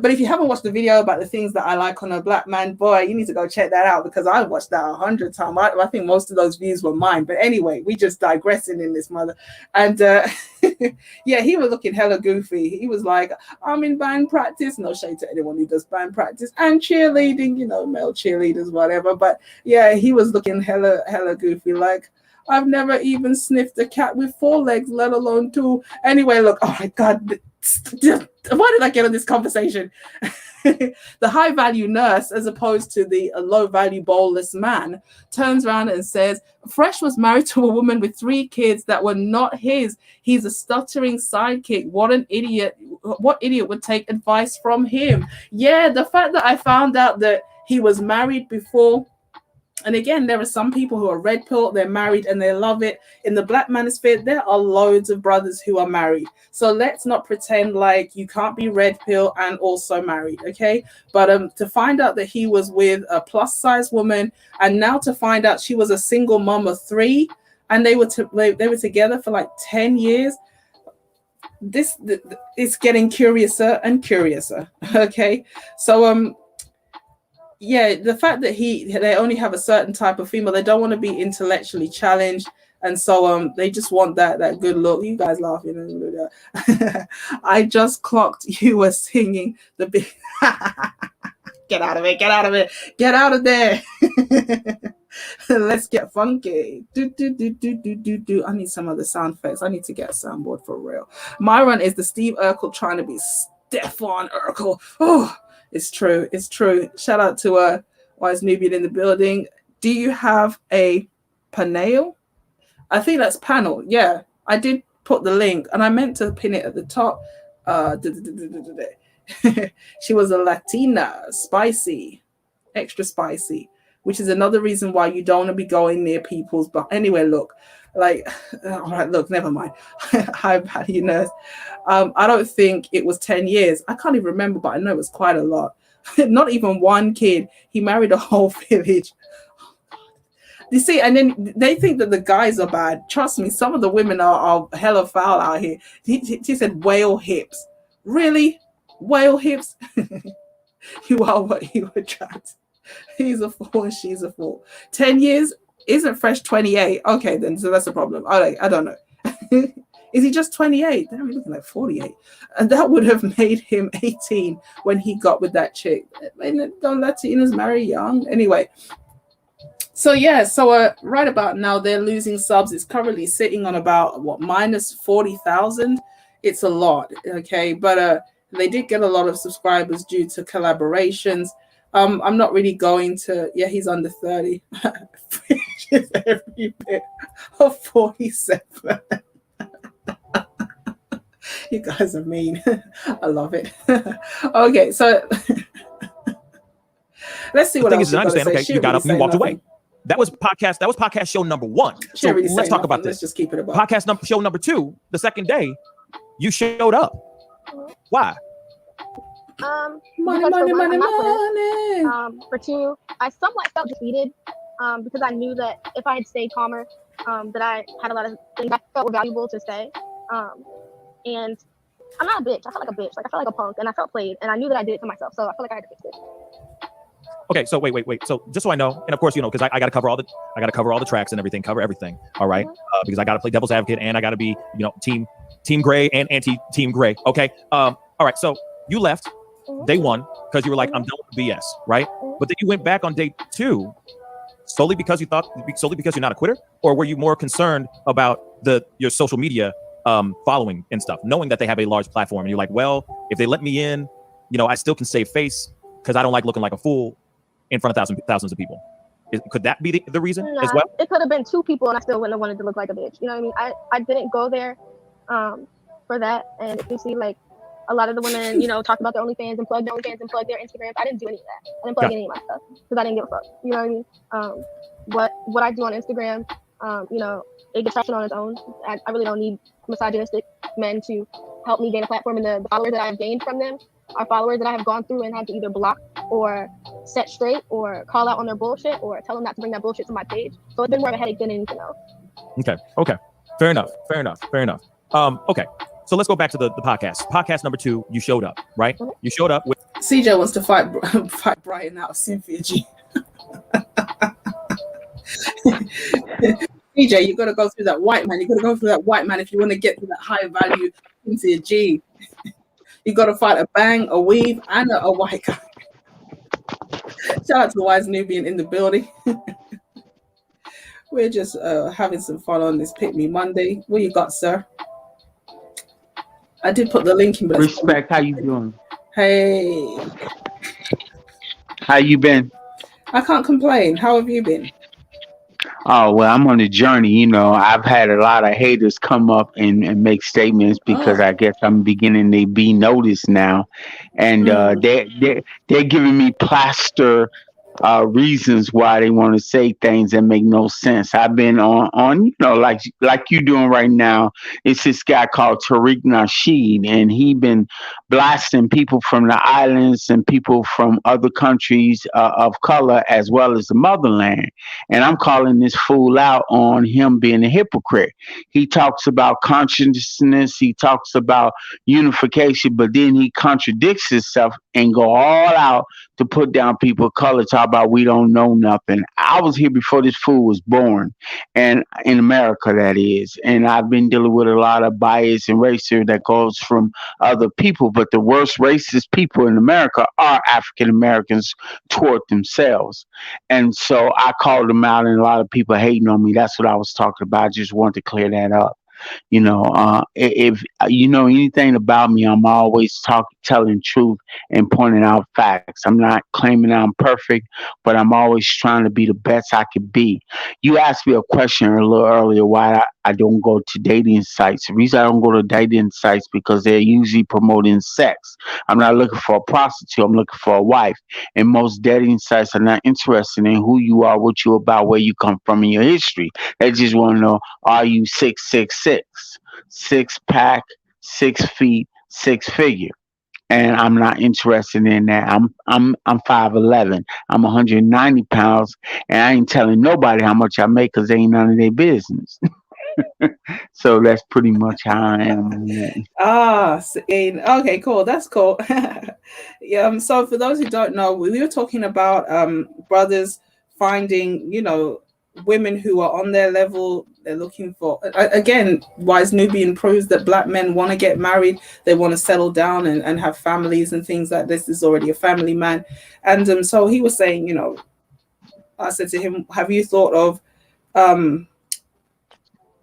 but if you haven't watched the video about the things that I like on a black man, boy, you need to go check that out, because I watched that 100 times. I think most of those views were mine. But anyway, we just digressing in this mother. And yeah, he was looking hella goofy. He was like, I'm in band practice. No shade to anyone who does band practice and cheerleading, you know, male cheerleaders, whatever. But yeah, he was looking hella goofy. Like, I've never even sniffed a cat with 4 legs, let alone 2. Anyway, look, oh my God. Why did I get on this conversation? The high value nurse, as opposed to the low value bowlless man, turns around and says, Fresh was married to a woman with 3 kids that were not his. He's a stuttering sidekick. What an idiot. What idiot would take advice from him? Yeah, the fact that I found out that he was married before. And again, there are some people who are red pill, they're married and they love it. In the black manosphere, there are loads of brothers who are married. So let's not pretend like you can't be red pill and also married, okay? But to find out that he was with a plus size woman, and now to find out she was a single mom of 3, and they were together for like 10 years. This is getting curiouser and curiouser, okay? So yeah, the fact that they only have a certain type of female, they don't want to be intellectually challenged, and so they just want that good look. You guys laughing? I just clocked you were singing the big. Get out of it! Get out of it! Get out of there! Let's get funky. Do. I need some of the sound effects. I need to get a soundboard for real. Myron is the Steve Urkel trying to be Stefan Urkel. Oh. It's true. It's true. Shout out to Wise Nubian in the building. Do you have a panel? I think that's panel. Yeah, I did put the link, and I meant to pin it at the top. She was a Latina, spicy, extra spicy, which is another reason why you don't want to be going near people's. But anyway, look, like, all right, look, never mind. How bad you nurse? I don't think it was 10 years. I can't even remember, but I know it was quite a lot. Not even 1 kid. He married a whole village. You see, and then they think that the guys are bad. Trust me, some of the women are hella foul out here. She said whale hips. Really? Whale hips? You are what you attract. He's a 4 and she's a 4. 10 years? Isn't Fresh 28? Okay, then, so that's a problem. I don't know. Is he just 28? They're looking like 48. And that would have made him 18 when he got with that chick. Don't Latinas marry young? Anyway, So yeah, so right about now they're losing subs. It's currently sitting on about what minus 40,000. It's a lot, okay, but they did get a lot of subscribers due to collaborations. I'm not really going to. Yeah, he's under 30, which is every bit of 47. You guys are mean. I love it. Okay, so let's see what else. I understand. Okay, you got up and you walked away. That was podcast show number 1. So really let's talk about this. Let's just keep it about show number 2. The second day, you showed up. Why? Money. For 2, I somewhat felt defeated because I knew that if I had stayed calmer, that I had a lot of things I felt were valuable to say. And I'm not a bitch. I felt like a bitch. Like I felt like a punk, and I felt played, and I knew that I did it to myself. So I felt like I had to fix it. Okay, so wait. So just so I know, and of course, because I got to cover all the tracks and everything, cover everything. All right, because I got to play devil's advocate and I got to be, team gray and anti-team gray. Okay. All right. So you left day 1 because you were like, I'm done with BS, right? But then you went back on day 2 solely because you're not a quitter, or were you more concerned about your social media following and stuff, knowing that they have a large platform, and you're like, well, if they let me in, I still can save face because I don't like looking like a fool in front of thousands of people. Could that be the reason as well? It could have been 2 people and I still wouldn't have wanted to look like a bitch. You know what I mean? I didn't go there for that. And if you see, like, a lot of the women, talk about their OnlyFans and plug their OnlyFans and plug their Instagrams. I didn't do any of that. I didn't plug any of my stuff because I didn't give a fuck. You know what I mean? What I do on Instagram, it gets traction on its own. I really don't need misogynistic men to help me gain a platform, and the followers that I've gained from them are followers that I have gone through and had to either block or set straight or call out on their bullshit or tell them not to bring that bullshit to my page. So it's been more of a headache than anything else. Okay. Fair enough. Okay. So let's go back to the podcast. Podcast number 2, you showed up, right? Mm-hmm. You showed up with CJ wants to fight Brian out of Cynthia G. CJ, you got to go through that white man. You got to go through that white man if you want to get to that high value Cynthia G. You got to fight a bang, a weave, and a white guy. Shout out to Wise Nubian in the building. We're just having some fun on this Pick Me Monday. What you got, sir? I did put the link in. But Respect, how you doing? Hey. How you been? I can't complain. How have you been? Oh, well, I'm on a journey. I've had a lot of haters come up and make statements because I guess I'm beginning to be noticed now. And they're giving me plaster reasons why they want to say things that make no sense. I've been on like you doing right now. It's this guy called Tariq Nasheed, and he been blasting people from the islands and people from other countries of color as well as the motherland. And I'm calling this fool out on him being a hypocrite. He talks about consciousness, he talks about unification, but then he contradicts himself and go all out to put down people of color, talk about we don't know nothing. I was here before this fool was born, and in America, that is. And I've been dealing with a lot of bias and racism that goes from other people, but the worst racist people in America are African Americans toward themselves. And so I called them out, and a lot of people hating on me. That's what I was talking about. I just wanted to clear that up. If you know anything about me, I'm always telling truth and pointing out facts. I'm not claiming I'm perfect, but I'm always trying to be the best I could be. You asked me a question a little earlier why I don't go to dating sites. The reason I don't go to dating sites because they're usually promoting sex. I'm not looking for a prostitute. I'm looking for a wife. And most dating sites are not interested in who you are, what you're about, where you come from in your history. They just want to know, are you 6'6", 6-pack, 6 feet, 6 figure? And I'm not interested in that. I'm 5'11". I'm 190 pounds, and I ain't telling nobody how much I make because they ain't none of their business. So that's pretty much how I am. Okay, cool. That's cool. Yeah. So for those who don't know, we were talking about brothers finding, women who are on their level. They're looking for, again, Wise Nubian proves that black men want to get married. They want to settle down and have families and things like this. This is already a family man. And so he was saying, I said to him, have you thought of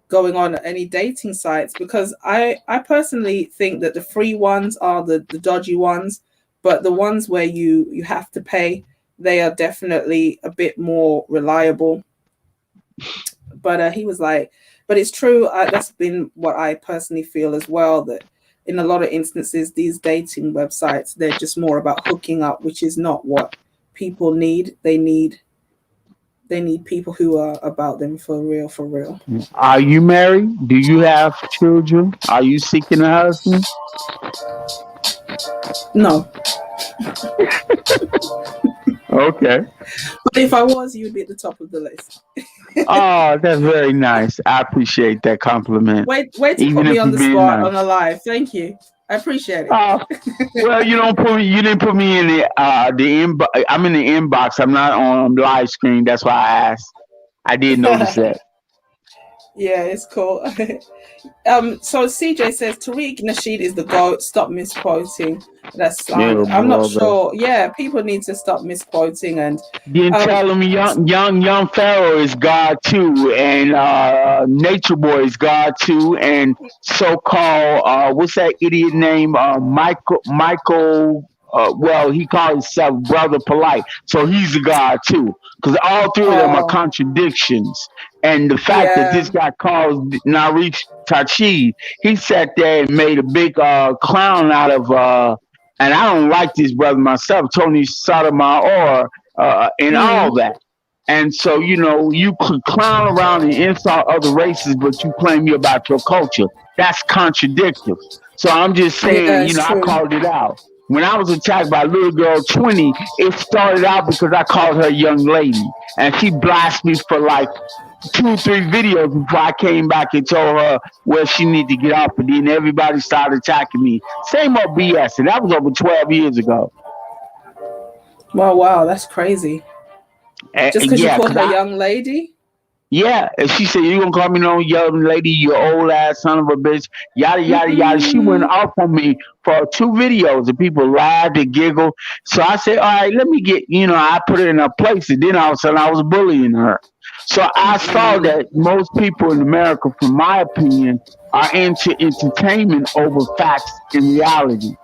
going on any dating sites? Because I personally think that the free ones are the dodgy ones, but the ones where you have to pay, they are definitely a bit more reliable. But he was like, but it's true. That's been what I personally feel as well, that in a lot of instances, these dating websites, they're just more about hooking up, which is not what people need. They need people who are about them for real, for real. Are you married? Do you have children? Are you seeking a husband? No. Okay. But if I was, you'd be at the top of the list. Oh, that's very nice. I appreciate that compliment. Wait to Even put me if on you're the being spot nice. on a live. Thank you. I appreciate it. Well, you didn't put me in the inbox. I'm in the inbox. I'm not on live screen. That's why I asked. I did notice that. Yeah, it's cool. So CJ says Tariq Nasheed is the GOAT. Stop misquoting. That's Yeah, I'm not brother. sure. Yeah, people need to stop misquoting and Then tell him young Pharaoh is God too, and Nature Boy is God too, and so-called what's that idiot name? Michael. Well, he calls himself Brother Polite, so he's a God too. Because all three of them are contradictions, and the fact that this guy called Narif Tachid, he sat there and made a big clown out of. And I don't like this brother myself, Tony Sotomayor, and all that. And so, you could clown around and insult other races, but you claim you're about your culture. That's contradictory. So I'm just saying, I called it out. When I was attacked by little girl 20, it started out because I called her a young lady. And she blasted me for like 2 or 3 videos before I came back and told her where she need to get off. And then everybody started attacking me. Same old BS. And that was over 12 years ago. Wow, that's crazy. Just because you called her a young lady? Yeah, and she said, "You gonna call me no young lady, you old ass son of a bitch, yada yada yada." She went off on me for 2 videos, and people laughed and giggled. So I said, "All right, let me get," I put her in her place, and then all of a sudden I was bullying her. So I saw that most people in America, from my opinion, are into entertainment over facts and reality.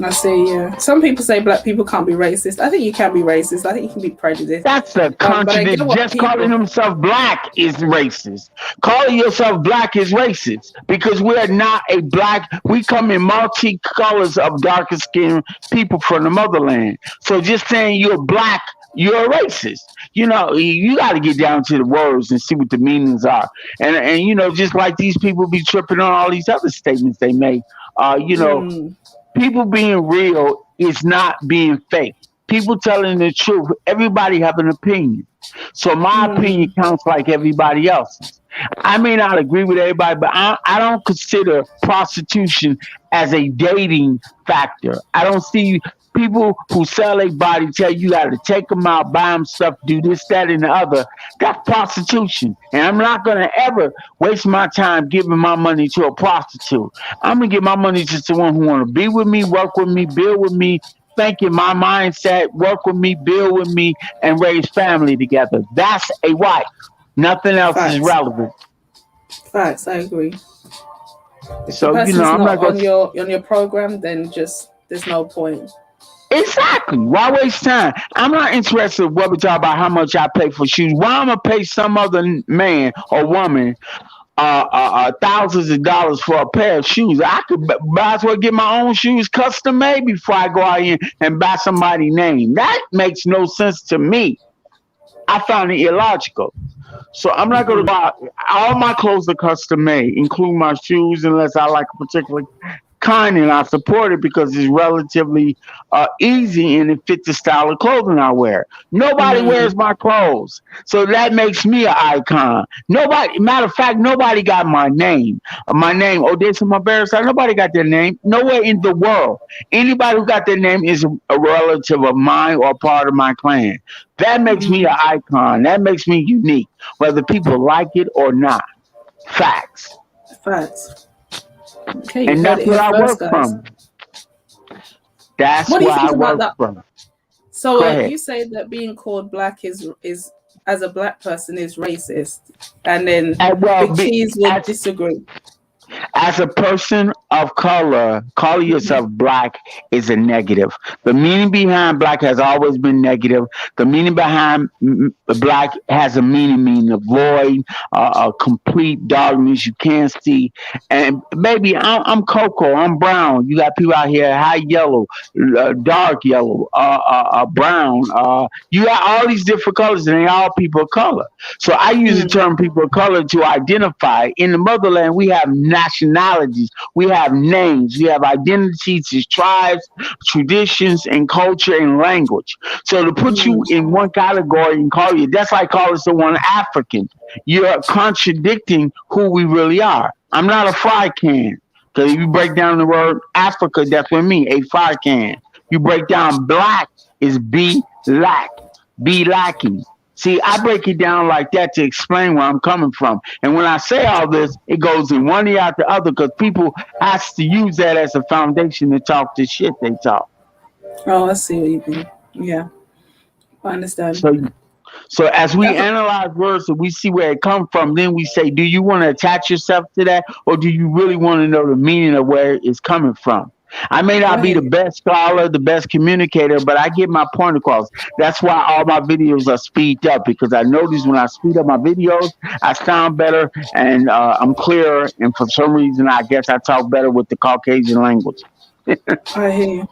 I see, yeah. Some people say black people can't be racist. I think you can be racist. I think you can be prejudiced. That's a contradiction. Just calling himself black is racist. Calling yourself black is racist because we're not a black. We come in multi-colors of darker skin people from the motherland. So just saying you're black, you're a racist. You got to get down to the words and see what the meanings are. And just like these people be tripping on all these other statements they make, people being real is not being fake. People telling the truth. Everybody have an opinion. So my opinion counts like everybody else's. I may not agree with everybody, but I don't consider prostitution as a dating factor. I don't see people who sell their body tell you got to take them out, buy them stuff, do this, that, and the other. That's prostitution. And I'm not going to ever waste my time giving my money to a prostitute. I'm going to give my money to someone who want to be with me, work with me, build with me, think in my mindset, work with me, build with me, and raise family together. That's a wife. Nothing else is relevant. Facts, I agree. If so the person's I'm not on your program, then just there's no point. Exactly. Why waste time? I'm not interested in what we talk about how much I pay for shoes. Why I'm gonna pay some other man or woman thousands of dollars for a pair of shoes? I could might as well get my own shoes custom made before I go out here and buy somebody's name. That makes no sense to me. I found it illogical. So I'm not going to buy all my clothes are custom made, including my shoes, unless I like a particular kind, and I support it because it's relatively easy and it fits the style of clothing I wear. Nobody wears my clothes, so that makes me an icon. Matter of fact, nobody got my name. Odessa Marbarisa, nobody got their name. Nowhere in the world. Anybody who got their name is a relative of mine or part of my clan. That makes me an icon. That makes me unique, whether people like it or not. Facts. Okay, and that's where I work from. That's where I work from. So Go ahead. you say that being called black is as a black person is racist, and then Well, Big Cheese would disagree. as a person of color, calling Mhm. yourself black is a negative. The meaning behind black has always been negative. The meaning behind black has a meaning of void, a complete darkness you can't see. And baby, I'm cocoa, I'm brown. You got people out here high yellow, dark yellow, brown. You got all these different colors, and they all people of color. So I use the Mm, term people of color to identify. In the motherland, we have nationalities, we have names, we have identities as tribes, traditions, and culture and language. So to put you mm, in one category and call you, that's like calling someone African. You're contradicting who we really are. I'm not a fry can. Because if you break down the word Africa, that's what I mean, a fry can. You break down black is be lacking. See, I break it down like that to explain where I'm coming from. And when I say all this, it goes in one ear out the other because people has to use that as a foundation to talk the shit they talk. oh, I see what you mean. Yeah, I understand. So so as we Afri- analyze words and we see where it comes from, then we say, do you want to attach yourself to that, or do you really want to know the meaning of where it's coming from? I may I not be hear the you. best scholar, the best communicator, but I get my point across. That's why all my videos are speeded up because I notice when I speed up my videos, I sound better and I'm clearer. And for some reason, I guess I talk better with the Caucasian language. I hear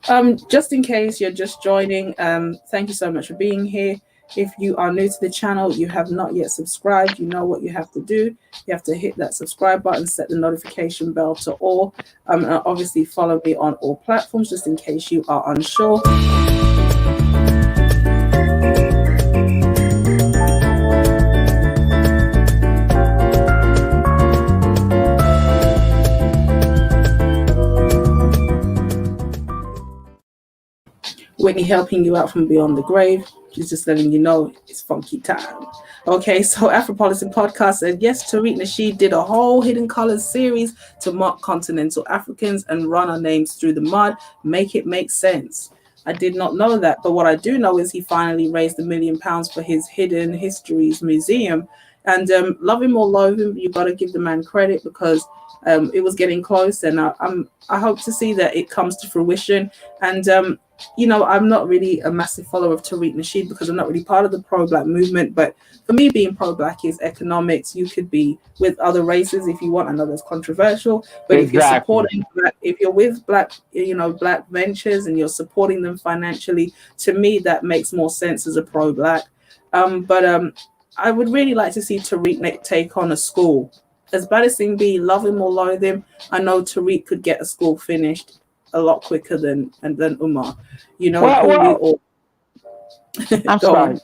you. Just in case you're just joining, thank you so much for being here. If you are new to the channel, you have not yet subscribed, you know what you have to do. You have to hit that subscribe button, set the notification bell to all, and obviously follow me on all platforms just in case you are unsure. Whitney helping you out from beyond the grave. She's just letting you know it's funky time. Okay, so Afropolitan Podcast said, yes, Tariq Nasheed did a whole Hidden Colors series to mock continental Africans and run our names through the mud, make it make sense. I did not know that, but what I do know is he finally raised £1 million for his Hidden Histories Museum. And love him or loathe him, you got to give the man credit because it was getting close, and I hope to see that it comes to fruition. And I'm not really a massive follower of Tariq Nasheed because I'm not really part of the pro-black movement. But for me, being pro-black is economics. You could be with other races if you want. I know that's controversial, but if you're Exactly. supporting black, if you're with black, black ventures and you're supporting them financially, to me that makes more sense as a pro-black. But I would really like to see Tariq take on a school. As bad as thing be, love him or loathe him, I know Tariq could get a school finished a lot quicker than Umar. Who we Well, all I'm go sorry. on.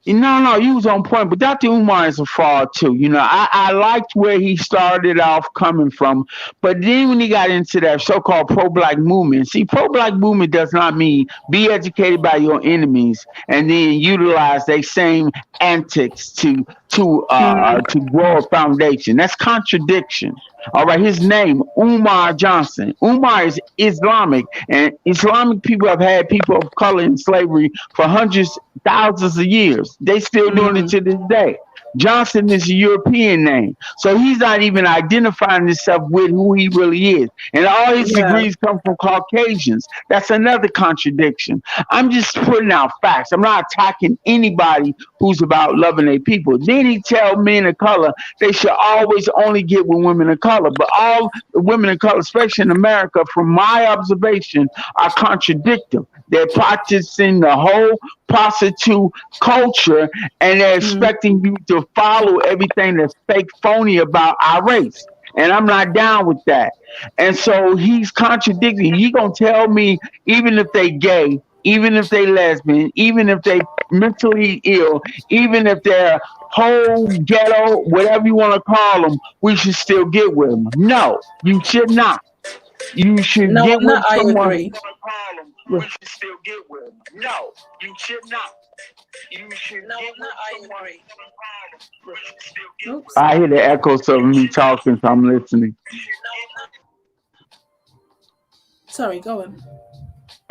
No, you was on point. But Dr. Umar is a fraud too. I liked where he started off coming from, but then when he got into that so-called pro-black movement, see, pro-black movement does not mean be educated by your enemies and then utilize their same antics to grow a foundation. That's contradiction. All right, his name, Umar Johnson. Umar is Islamic, and Islamic people have had people of color in slavery for hundreds, thousands of years. They still doing it Mm, to this day. Johnson is a European name, so he's not even identifying himself with who he really is. And all his yeah, degrees come from Caucasians. That's another contradiction. I'm just putting out facts. I'm not attacking anybody who's about loving their people. Then he tell men of color they should always only get with women of color. But all the women of color, especially in America, from my observation, are contradictory. They're practicing the whole prostitute culture and they're mm, expecting you to follow everything that's fake phony about our race. And I'm not down with that. And so he's contradicting. He gonna tell me even if they gay, even if they lesbian, even if they mentally ill, even if they're whole ghetto, whatever you want to call them, we should still get with them. No, you should not. You should no, get on that with I someone. agree. We should still get with them. No, you should not. You should No, get on with that I someone. agree. We should still get with Oops. them. I hear the echoes of me talking, so I'm listening. Sorry, go on.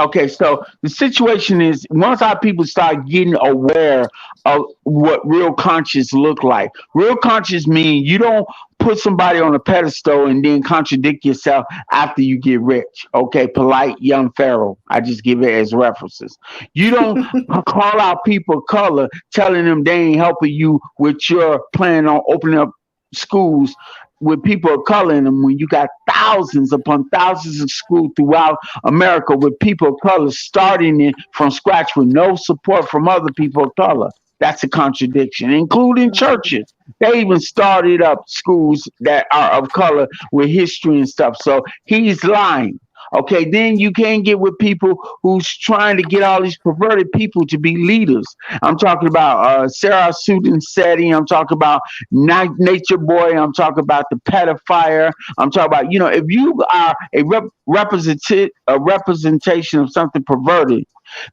Okay, so the situation is once our people start getting aware of what real conscious look like. Real conscious mean you don't put somebody on a pedestal and then contradict yourself after you get rich. Okay, polite young pharaoh. I just give it as references. You don't call out people of color telling them they ain't helping you with your plan on opening up schools with people of color in them when you got thousands upon thousands of schools throughout America with people of color starting it from scratch with no support from other people of color. That's a contradiction, including churches. They even started up schools that are of color with history and stuff. So he's lying. Okay, then you can't get with people who's trying to get all these perverted people to be leaders. I'm talking about Sarah Sudan Seti. I'm talking about Nature Boy. I'm talking about the pedophile. I'm talking about, if you are a representation of something perverted,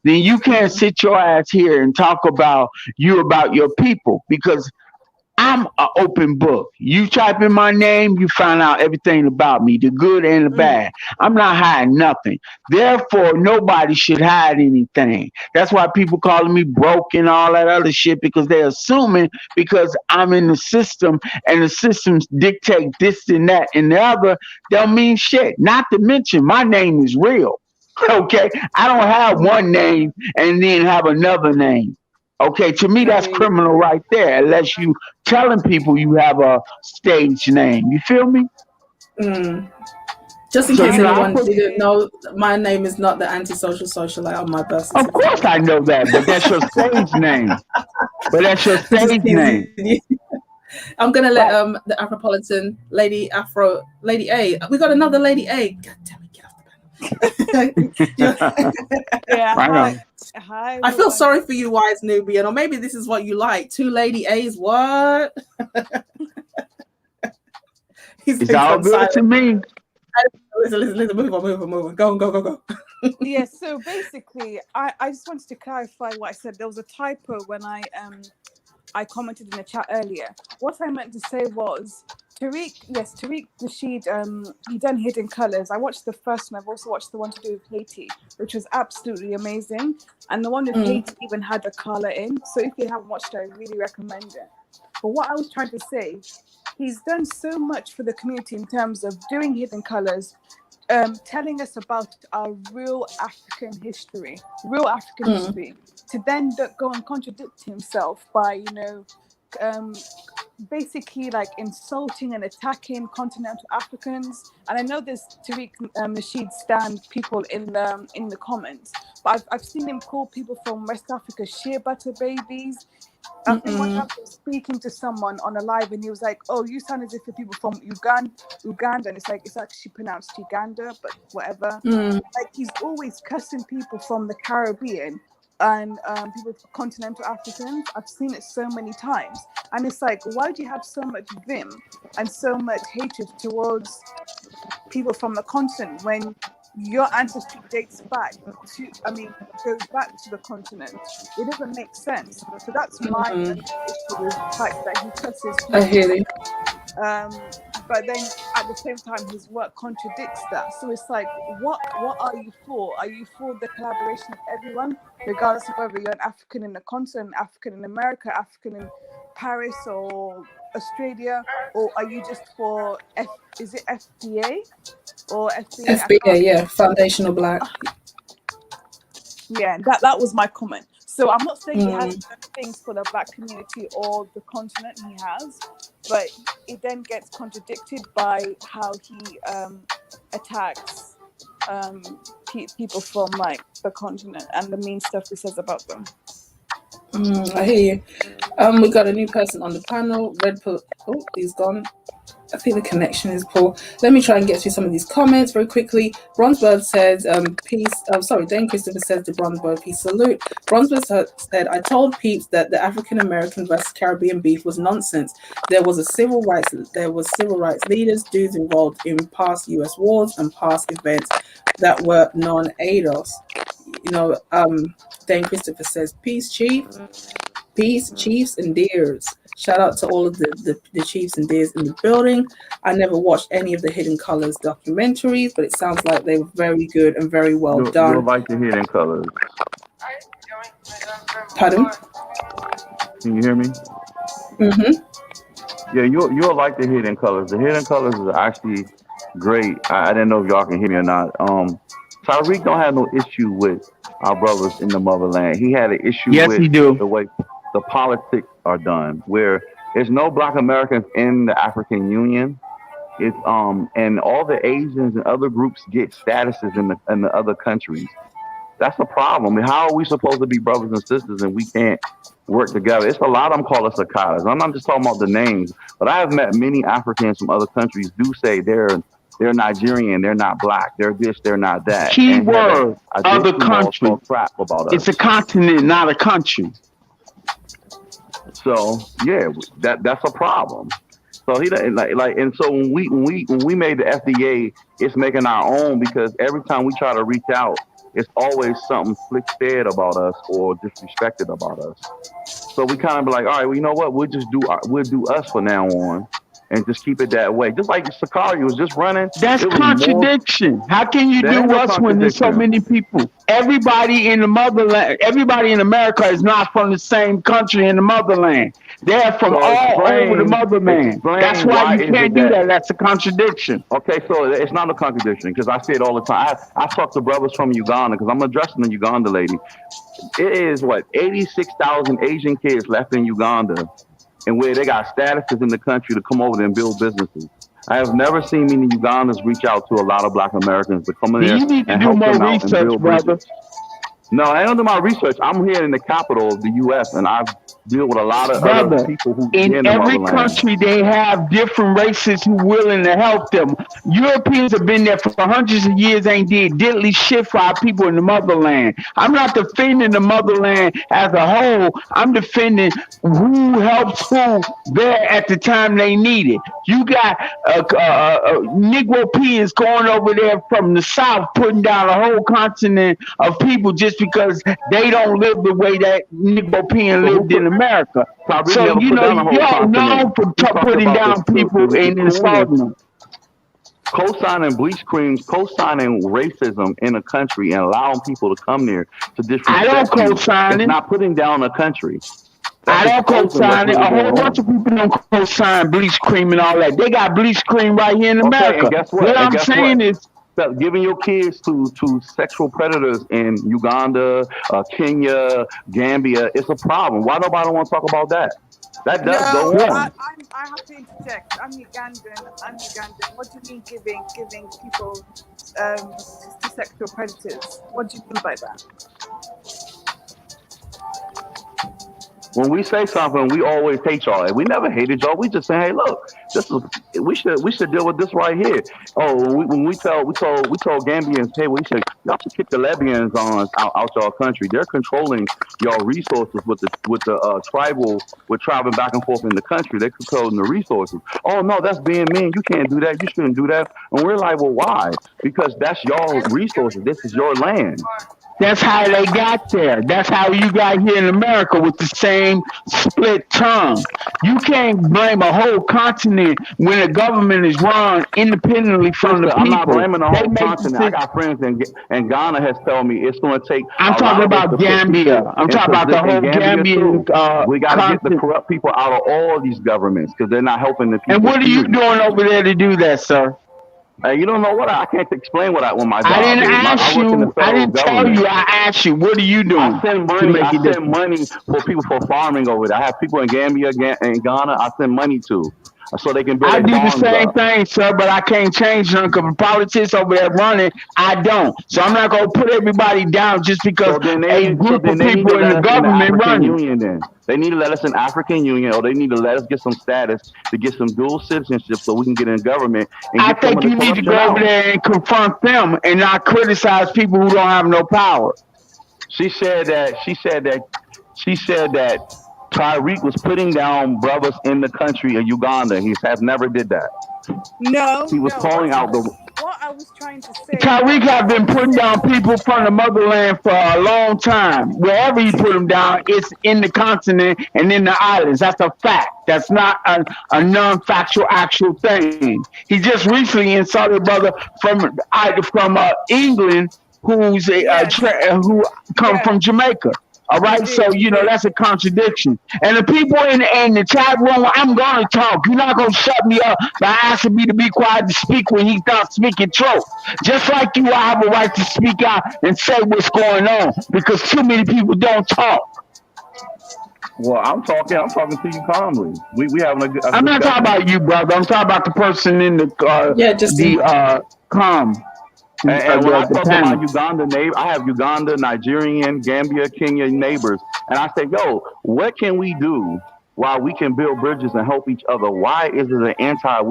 then you can't sit your ass here and talk about your people because I'm an open book. You type in my name, you find out everything about me, the good and the bad. I'm not hiding nothing. Therefore, nobody should hide anything. That's why people calling me broke and all that other shit because they're assuming because I'm in the system and the systems dictate this and that and the other, don't mean shit. Not to mention my name is real. Okay? I don't have one name and then have another name. Okay, to me that's criminal right there. Unless you telling people you have a stage name, you feel me? Just in case anyone didn't know, my name is not the antisocial socialite on my birth certificate. Of course I know that, but that's your stage name. I'm gonna let the Afropolitan Lady A. We got another Lady A. God damn it, get off the panel. Yeah. Hi. I feel sorry for you, wise Nubian, or maybe this is what you like. 2 Lady A's, what? It's all good to me. Listen, move on. Go. Yeah, so basically, I just wanted to clarify what I said. There was a typo when I commented in the chat earlier. What I meant to say was Tariq Rashid, he done Hidden Colors. I watched the first one. I've also watched the one to do with Haiti, which was absolutely amazing. And the one with Haiti even had a color in. So if you haven't watched it, I really recommend it. But what I was trying to say, he's done so much for the community in terms of doing Hidden Colors, telling us about our real African history, to then go and contradict himself by, basically like insulting and attacking continental Africans. And I know there's Tariq Nasheed stand people in the comments, but I've seen him call people from West Africa shea butter babies. I think one time I was speaking to someone on a live and he was like, "Oh, you sound as if you're people from Uganda," and it's actually pronounced Uganda, but whatever. Like he's always cussing people from the Caribbean and people from continental Africans. I've seen it so many times, and it's like, why do you have so much vim and so much hatred towards people from the continent when your ancestry dates back to, goes back to the continent? It doesn't make sense. So that's my issue with the fact that he cusses people. I hear you. But then at the same time, his work contradicts that. So it's like, what are you for? Are you for the collaboration of everyone, regardless of whether you're an African in the continent, African in America, African in Paris or Australia, or are you just for is it FDA or FBA? FBA, yeah, Foundational Black. Yeah, that was my comment. So I'm not saying he has things for the Black community or the continent. He has, but it then gets contradicted by how he attacks people from like the continent and the mean stuff he says about them. I hear you. We got a new person on the panel. Oh, he's gone. I think the connection is poor. Let me try and get through some of these comments very quickly. Bronzebird says, peace. Dane Christopher says to Bronzebird, peace, salute. Bronzebird said, I told peeps that the African-American versus Caribbean beef was nonsense. There was civil rights leaders, dudes involved in past US wars and past events that were non-ADOS. Dane Christopher says, peace, chief. Peace, chiefs and deers. Shout out to all of the chiefs and deers in the building. I never watched any of the Hidden Colors documentaries, but it sounds like they were very good and very well done. You'll like the Hidden Colors. Pardon? Can you hear me? Mm-hmm. Yeah, you'll like the Hidden Colors. The Hidden Colors is actually great. I didn't know if y'all can hear me or not. Tyreek don't have no issue with our brothers in the motherland. He had an issue Yes, with he do. the way the politics are done, where there's no Black Americans in the African Union. It's and all the Asians and other groups get statuses in the other countries. That's a problem. How are we supposed to be brothers and sisters and we can't work together? It's a lot of them call us cicadas. I'm not just talking about the names, but I have met many Africans from other countries do say they're Nigerian, they're not Black, they're this, they're not that. Key word, other country. Crap about us. It's a continent, not a country. So yeah, that's a problem. So he like, and so when we made the FDA, it's making our own because every time we try to reach out, it's always something slick said about us or disrespected about us. So we kind of be like, all right, well, you know what? We'll do us from now on, and just keep it that way. Just like Sakari was just running. That's contradiction. How can you do us when there's so many people? Everybody in the motherland, everybody in America is not from the same country in the motherland. They're from all over the motherland. That's why you can't do that. That's a contradiction. Okay, so it's not a contradiction because I say it all the time. I talk to brothers from Uganda because I'm addressing the Uganda lady. It is 86,000 Asian kids left in Uganda, and where they got statuses in the country to come over there and build businesses. I have never seen many Ugandans reach out to a lot of Black Americans to come in there. You need to do more research, brother. No, I don't do my research. I'm here in the capital of the U.S. and I deal with a lot of other people who in every country they have different races who willing to help them. Europeans have been there for hundreds of years, ain't did diddly shit for our people in the motherland. I'm not defending the motherland as a whole. I'm defending who helps who there at the time they need it. You got Negropeans going over there from the south, putting down a whole continent of people just because they don't live the way that Negropean lived in America. So, you know, y'all known for putting down people and insulting them. Co-signing bleach creams, co-signing racism in a country and allowing people to come there to disrespect I don't co-sign it. It's not putting down a country. I don't co-sign it. A whole bunch of people don't co-sign bleach cream and all that. They got bleach cream right here in America. And guess what? What I'm saying is, giving your kids to sexual predators in Uganda, Kenya, Gambia, it's a problem. Why nobody want to talk about that? That does go on. I have to interject. I'm Ugandan. What do you mean giving people to sexual predators? What do you mean by that? When we say something, we always hate y'all. We never hated y'all. We just say, hey, look, we should deal with this right here. Oh, when we told Gambians, hey, y'all should kick the Libyans out y'all country. They're controlling y'all resources with the tribal back and forth in the country. They're controlling the resources. Oh no, that's being mean. You can't do that. You shouldn't do that. And we're like, well, why? Because that's y'all resources. This is your land. That's how they got there. That's how you got here in America with the same split tongue. You can't blame a whole continent when a government is run independently from the people. I'm not blaming the whole continent. I got friends in Ghana has told me it's going to take. I'm talking about Gambia. I'm talking about the whole Gambian. We got to get the corrupt people out of all these governments because they're not helping the people. And what are you doing over there to do that, sir? You don't know what I can't explain what my job I didn't is. ask you. I didn't tell you. I asked you. What are you doing? I send money for people for farming over there. I have people in Gambia and Ghana. I send money to, so they can build. I do the same thing, sir, but I can't change them because the politics over there running. I don't. So I'm not gonna put everybody down just because a group of people in the government running. They need to let us in African Union, or they need to let us get some status to get some dual citizenship so we can get in government. And I think you need to go over there and confront them and not criticize people who don't have no power. She said that Tyreek was putting down brothers in the country of Uganda. He has never did that. No. He was calling out the. What I was trying to say. Tyreek have been putting down people from the motherland for a long time. Wherever he put them down, it's in the continent and in the islands. That's a fact. That's not a non-factual actual thing. He just recently insulted a brother from England Yes, who come yeah, from Jamaica. All he right, did. so He did. that's a contradiction. And the people in the chat room, I'm gonna talk. You're not gonna shut me up by asking me to be quiet to speak when he's not speaking truth. Just like you, I have a right to speak out and say what's going on because too many people don't talk. Well, I'm talking. I'm talking to you calmly. We having a I'm not talking discussion. about you, brother. I'm talking about the person in Yeah, just the com And when I the talk to my panel. Uganda neighbor, I have Uganda, Nigerian, Gambia, Kenya neighbors, and I say, yo, what can we do while we can build bridges and help each other? Why is it an anti?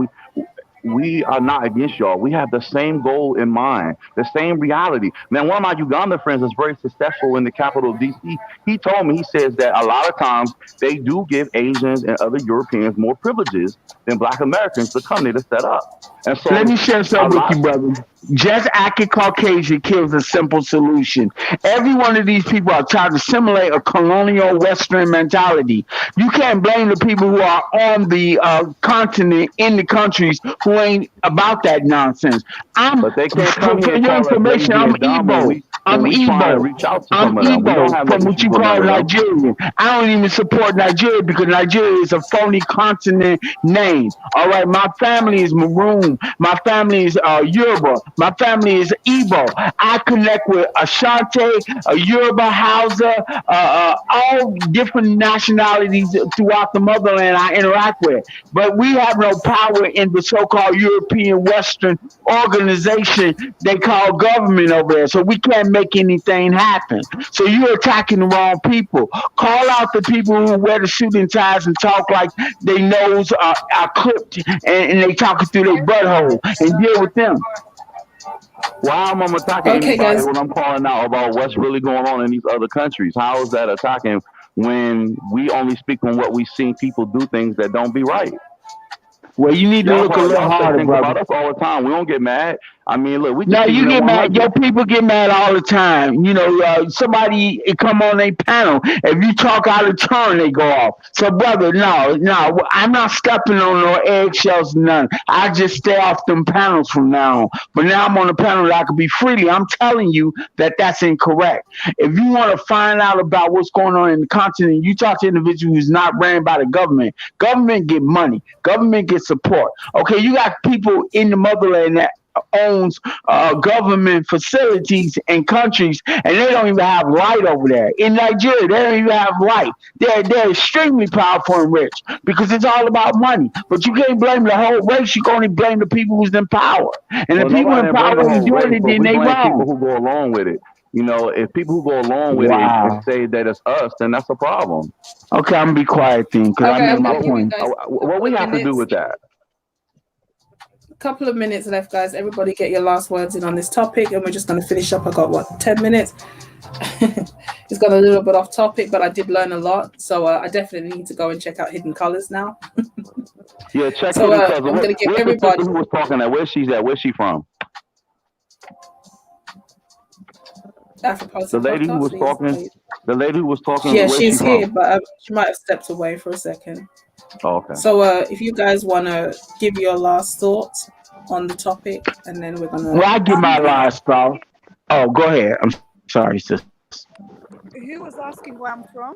We are not against y'all. We have the same goal in mind, the same reality. Man, one of my Uganda friends is very successful in the capital of DC. He told me, he says that a lot of times they do give Asians and other Europeans more privileges than Black Americans to come there to set up. And Let so me share a something with lot. you, brother. Just acting Caucasian kills a simple solution. Every one of these people are trying to simulate a colonial Western mentality. You can't blame the people who are on the continent in the countries who ain't about that nonsense. But they can't come here For and your call us information, lazy I'm and dumb when Igbo. we I'm try and Igbo. reach out to I'm some of them. We don't Igbo have no from what issues you with call none of them. Nigerian. I don't even support Nigeria because Nigeria is a phony continent name. All right, my family is Maroon. My family is Yoruba. My family is Igbo. I connect with Ashanti, Yoruba, Hausa, all different nationalities throughout the motherland I interact with. But we have no power in the so-called European Western organization they call government over there. So we can't make anything happen. So you're attacking the wrong people. Call out the people who wear the suit and ties and talk like their nose are clipped and they talking through their butthole and deal with them. Why am I attacking okay, anybody guys. when I'm calling out about what's really going on in these other countries? How is that attacking when we only speak on what we've seen people do things that don't be right? Well, you need to look a little Y'all say harder, things brother. about us all the time. We don't get mad. I mean, look, we just No, keeping you it get mad. 100. Your people get mad all the time. Somebody come on a panel. If you talk out of turn, they go off. So, brother, no, I'm not stepping on no eggshells, none. I just stay off them panels from now on. But now I'm on a panel that I can be freely. I'm telling you that that's incorrect. If you want to find out about what's going on in the continent, you talk to an individual who's not ran by the government. Government get money. Government get support. Okay, you got people in the motherland that owns government facilities and countries, and they don't even have light over there. In Nigeria, they don't even have light. They're extremely powerful and rich because it's all about money. But you can't blame the whole race. You can only blame the people who's in power. And the Well, people nobody in didn't blame power the ain't whole doing race, it, but then we they blame people wrong. who go along with it. If people who go along with it and Wow. say that it's us, then that's a problem. Okay, I'm gonna be quiet then because I Okay, made I'm my going to give you point. guys a What couple we of have to do minutes. with that? Couple of minutes left, guys. Everybody get your last words in on this topic, and we're just going to finish up. I got 10 minutes. It's got a little bit off topic, but I did learn a lot, so I definitely need to go and check out Hidden Colors now. Yeah, check So Hidden Cousin. I'm going to give Where's the sister everybody who was talking at? Where's she's at? Where's she from? Afro The lady who was talking. The lady who was talking. Yeah, Where's she she's here, from? but she might have stepped away for a second. Oh, okay. So if you guys want to give your last thoughts on the topic, and then we're Well, gonna. I give my Who last thought. Oh, go ahead. I'm sorry, sis. who was asking where I'm from?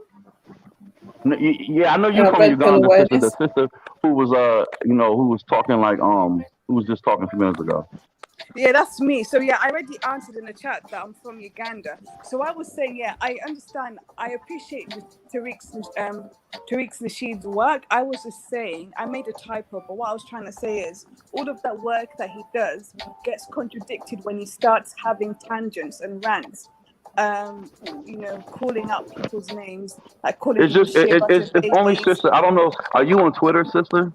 Yeah, I know you from Red pill Uganda, sister. The awareness. sister who was who was talking who was just talking a few minutes ago. Yeah, that's me. So yeah, I already answered in the chat that I'm from Uganda. So I was saying, yeah, I understand. I appreciate Tariq's Nasheed's work. I was just saying, I made a typo, but what I was trying to say is all of that work that he does gets contradicted when he starts having tangents and rants. Calling out people's names, like calling It's people just shea butter it's only babies. sister. I don't know. Are you on Twitter, sister?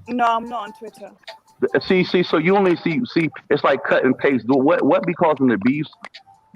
No, I'm not on Twitter. See. So you only see. It's like cut and paste. What be causing the beefs?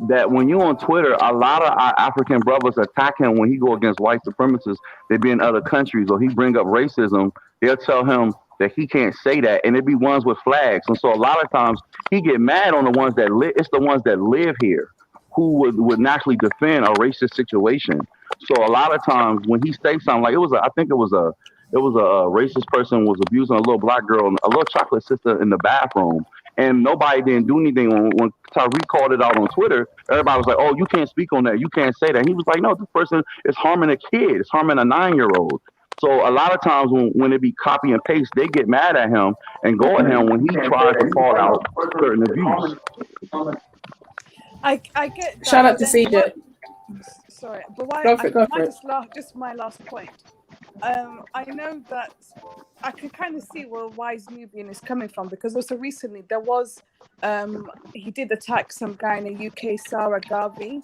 That when you on Twitter, a lot of our African brothers attack him when he go against white supremacists. They be in other countries or he bring up racism. They'll tell him, that he can't say that, and it be ones with flags. And so a lot of times he get mad on the ones that live. It's the ones that live here who would naturally defend a racist situation. So a lot of times when he states something like I think it was a racist person was abusing a little black girl, a little chocolate sister in the bathroom, and nobody didn't do anything. When Tyreek called it out on Twitter, everybody was like, "Oh, you can't speak on that. You can't say that." And he was like, "No, this person is harming a kid. It's harming a 9-year-old." So a lot of times when it be copy and paste, they get mad at him and go at him when he tries to call out certain abuse. I get that. Shout out but to then CJ. Sorry, but why? Go for it, go for it. Just my last point. I know that I can kind of see where Wise Nubian is coming from, because also recently there was he did attack some guy in the UK, Sarah Garvey.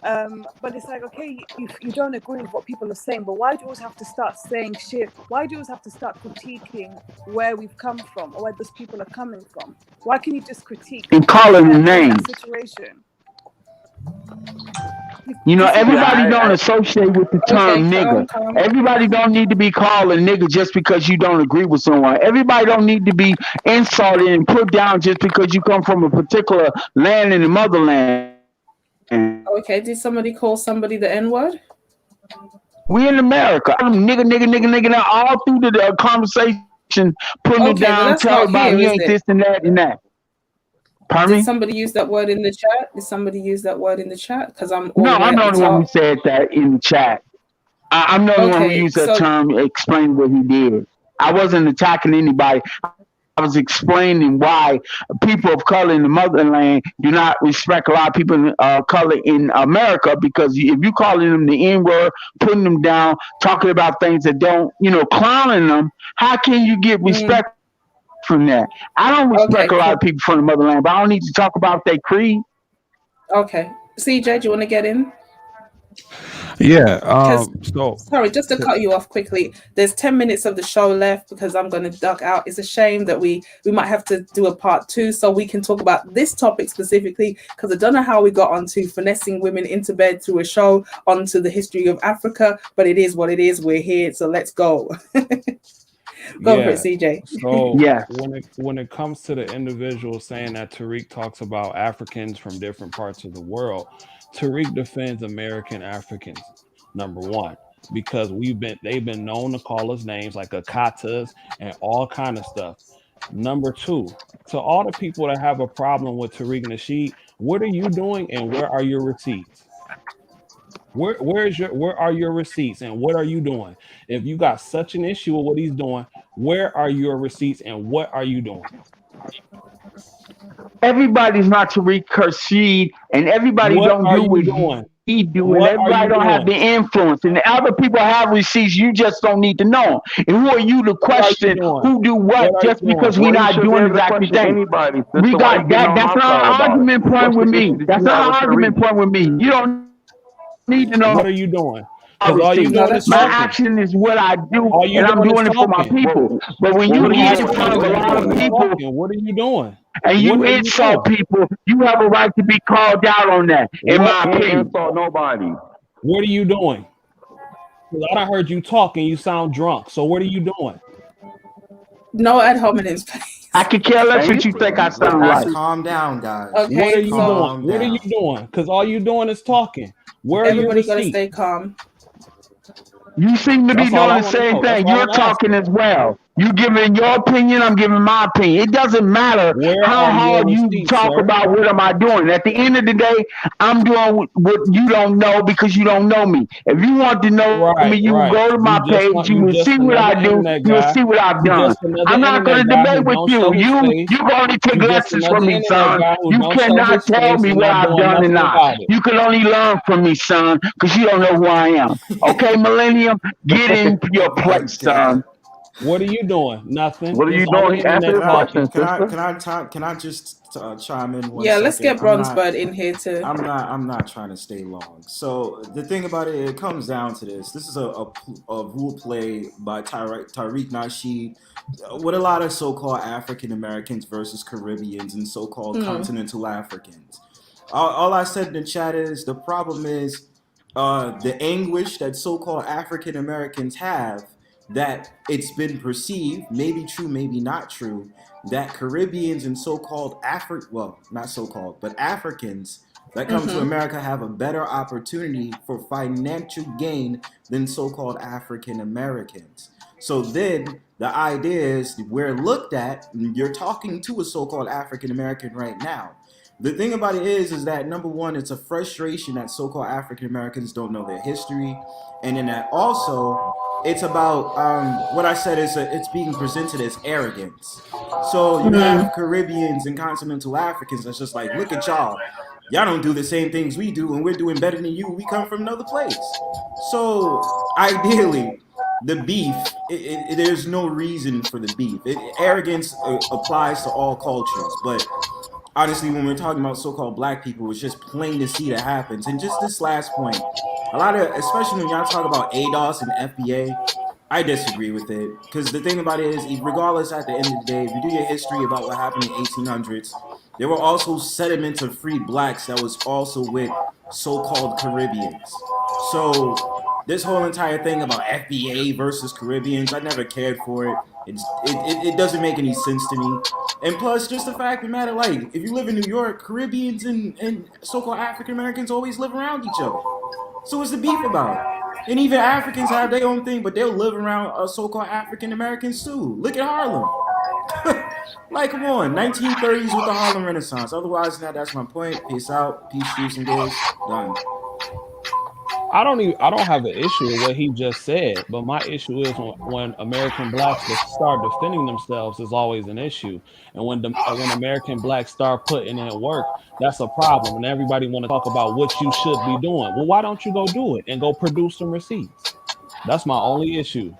But it's like, okay, you don't agree with what people are saying, but why do you always have to start saying shit? Why do you always have to start critiquing where we've come from or where those people are coming from? Why can you just critique and calling them names? that situation? You know, everybody don't I associate with the term nigga. Calm. Everybody don't need to be called a nigga just because you don't agree with someone. Everybody don't need to be insulted and put down just because you come from a particular land in the motherland. Okay, did somebody call somebody the N-word? We in America. I'm nigga, now all through the conversation, putting it Okay, but down, that's telling not about here, he is ain't it? this and that and that. Pardon Did me? somebody use that word in the chat? Did somebody use that word in the chat? Because I'm all No, the way I'm at the the only one who top. said that in the chat. I'm the only one who Okay, used that so term, explain what he did. I wasn't attacking anybody. I was explaining why people of color in the motherland do not respect a lot of people of color in America, because if you calling them the N-word, putting them down, talking about things that don't, clowning them, how can you get respect from that? I don't okay, respect a lot cool. of people from the motherland, but I don't need to talk about their creed. Okay, CJ, do you want to get in? Yeah. Because So sorry, just to cut you off quickly, there's 10 minutes of the show left because I'm going to duck out. It's a shame that we might have to do a part 2 so we can talk about this topic specifically, because I don't know how we got onto finessing women into bed through a show onto the history of Africa, but it is what it is. We're here, so let's go. Go for it, yeah. CJ. So Yes. when it comes to the individual saying that Tariq talks about Africans from different parts of the world, Tariq defends American Africans, number one, because they've been known to call us names like Akatas and all kind of stuff. Number two, to all the people that have a problem with Tariq Nasheed, what are you doing and where are your receipts? Where are your receipts and what are you doing? If you got such an issue with what he's doing, where are your receipts and what are you doing? Everybody's not Tariq Nasheed, and everybody What don't are do you what doing? he do, and What are everybody you don't have doing? the influence. And the other people have receipts, you just don't need to know 'em. And who are you to What are you question doing? who do what What are you just because doing? we Well, he not should be doing able to exactly question thing? anybody, We sister. Why you got getting that. on That's my not side an about it? argument point What's with the me. issue that That's you have not with an Tariq? argument point with me. You don't need to What know are you doing? my Because all you receipts. No, doing is that's My true. talking. action is what I do, All you and I'm doing is doing it for my talking. people. But when Well, you what are you get in doing? front of All a you lot doing of is people talking. What are you doing? and What you are you insult doing? people, you have a right to be called out on that, in What my He ain't opinion. insult nobody. what are you doing? Because I done heard you talk and you sound drunk. So what are you doing? No ad hominems, please. I could care less And what you think I sound Let's like. calm down, guys. What are Okay, you so doing? Calm What are you down. doing? Because all you doing is talking. Where are your everybody got to receipts? stay calm. You seem to be That's all doing I the want to same know. That's thing. all You're I'm talking asking. as well. You giving your opinion, I'm giving my opinion. It doesn't matter Where how are your hard you receipts, talk sir? about what am I doing. At the end of the day, I'm doing what you don't know because you don't know me. If you want to know me, Right, you will right. go to my page. You You will just see what another I do. internet You will guy. see what I've You done. just another I'm not going internet to guy who debate with don't you. show his face. You can only take You just lessons from another me, internet son. guy who You don't show cannot his tell face me and what not I've doing done and nothing not. about it. You can only learn from me, son, because you don't know who I am. Okay, Millennium, get in Oh your my place, God. son. What are you doing? Nothing. what are you Just on the doing? He answered internet his question, talking. sister. Can I just chime in one Yeah, let's second? get Bronzebird in here too. I'm not trying to stay long. So the thing about it, it comes down to this. This is a rule play by Tariq Nasheed with a lot of so-called African Americans versus Caribbeans and so-called continental Africans. All I said in the chat is the problem is the anguish that so-called African Americans have that it's been perceived, maybe true, maybe not true, that Caribbeans and so-called not so-called, but Africans that come to America have a better opportunity for financial gain than so-called African Americans. So then the idea is we're looked at, you're talking to a so-called African American right now. The thing about it is that number one, it's a frustration that so-called African Americans don't know their history, and then that also it's about what I said is it's being presented as arrogance. So you have Caribbeans and continental Africans that's just like, look at y'all don't do the same things we do, and we're doing better than you. We come from another place. So ideally, the beef, there's no reason for the beef. Arrogance applies to all cultures, but honestly, when we're talking about so-called black people, it's just plain to see that happens. And just this last point, a lot of, especially when y'all talk about ADOS and FBA, I disagree with it. Because the thing about it is, regardless, at the end of the day, if you do your history about what happened in the 1800s, there were also sediments of free blacks that was also with so-called Caribbeans. So this whole entire thing about FBA versus Caribbeans, I never cared for it. It doesn't make any sense to me. And plus, just the fact of the matter, like, if you live in New York, Caribbeans and so-called African Americans always live around each other. So what's the beef about? And even Africans have their own thing, but they'll live around so-called African Americans too. Look at Harlem. Like, come on, 1930s with the Harlem Renaissance. Otherwise, that's my point. Peace out. Peace, juice, and days. Done. I don't have an issue with what he just said, but my issue is when American blacks start defending themselves is always an issue, and when American blacks start putting in work, that's a problem. And everybody want to talk about what you should be doing. Well, why don't you go do it and go produce some receipts? That's my only issue.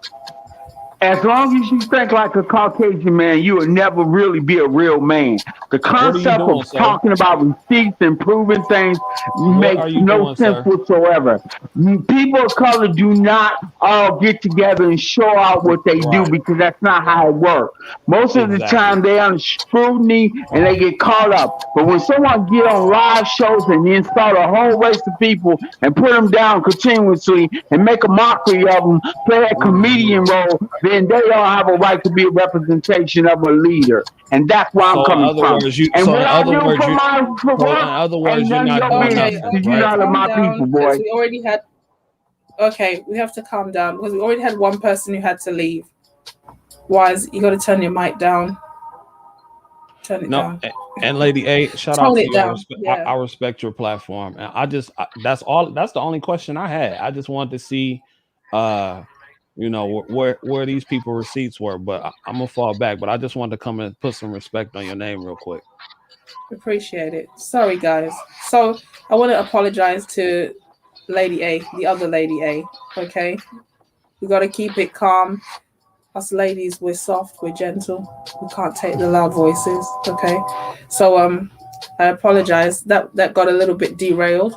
As long as you think like a Caucasian man, you will never really be a real man. The concept of talking about receipts and proving things makes no sense whatsoever. People of color do not all get together and show out what they do, because that's not how it works. Most of the time they under scrutiny and they get caught up. But when someone get on live shows and then start a whole race of people and put them down continuously and make a mockery of them, play that comedian role, then they don't have a right to be a representation of a leader. And that's where I'm coming from. And what I do for my work, you're not doing nothing. You're not of my people, boy. We already had. Okay, we have to calm down because we already had one person who had to leave. Wise, you got to turn your mic down. Turn it down. And Lady A, shout out to you. I respect your platform, and that's the only question I had. I just wanted to see, where these people receipts were, but I'm gonna fall back. But I just wanted to come and put some respect on your name real quick. Appreciate it. Sorry, guys. So I want to apologize to Lady A, the other Lady A. Okay, we got to keep it calm. Us ladies, we're soft, we're gentle. We can't take the loud voices. Okay, so I apologize. That got a little bit derailed.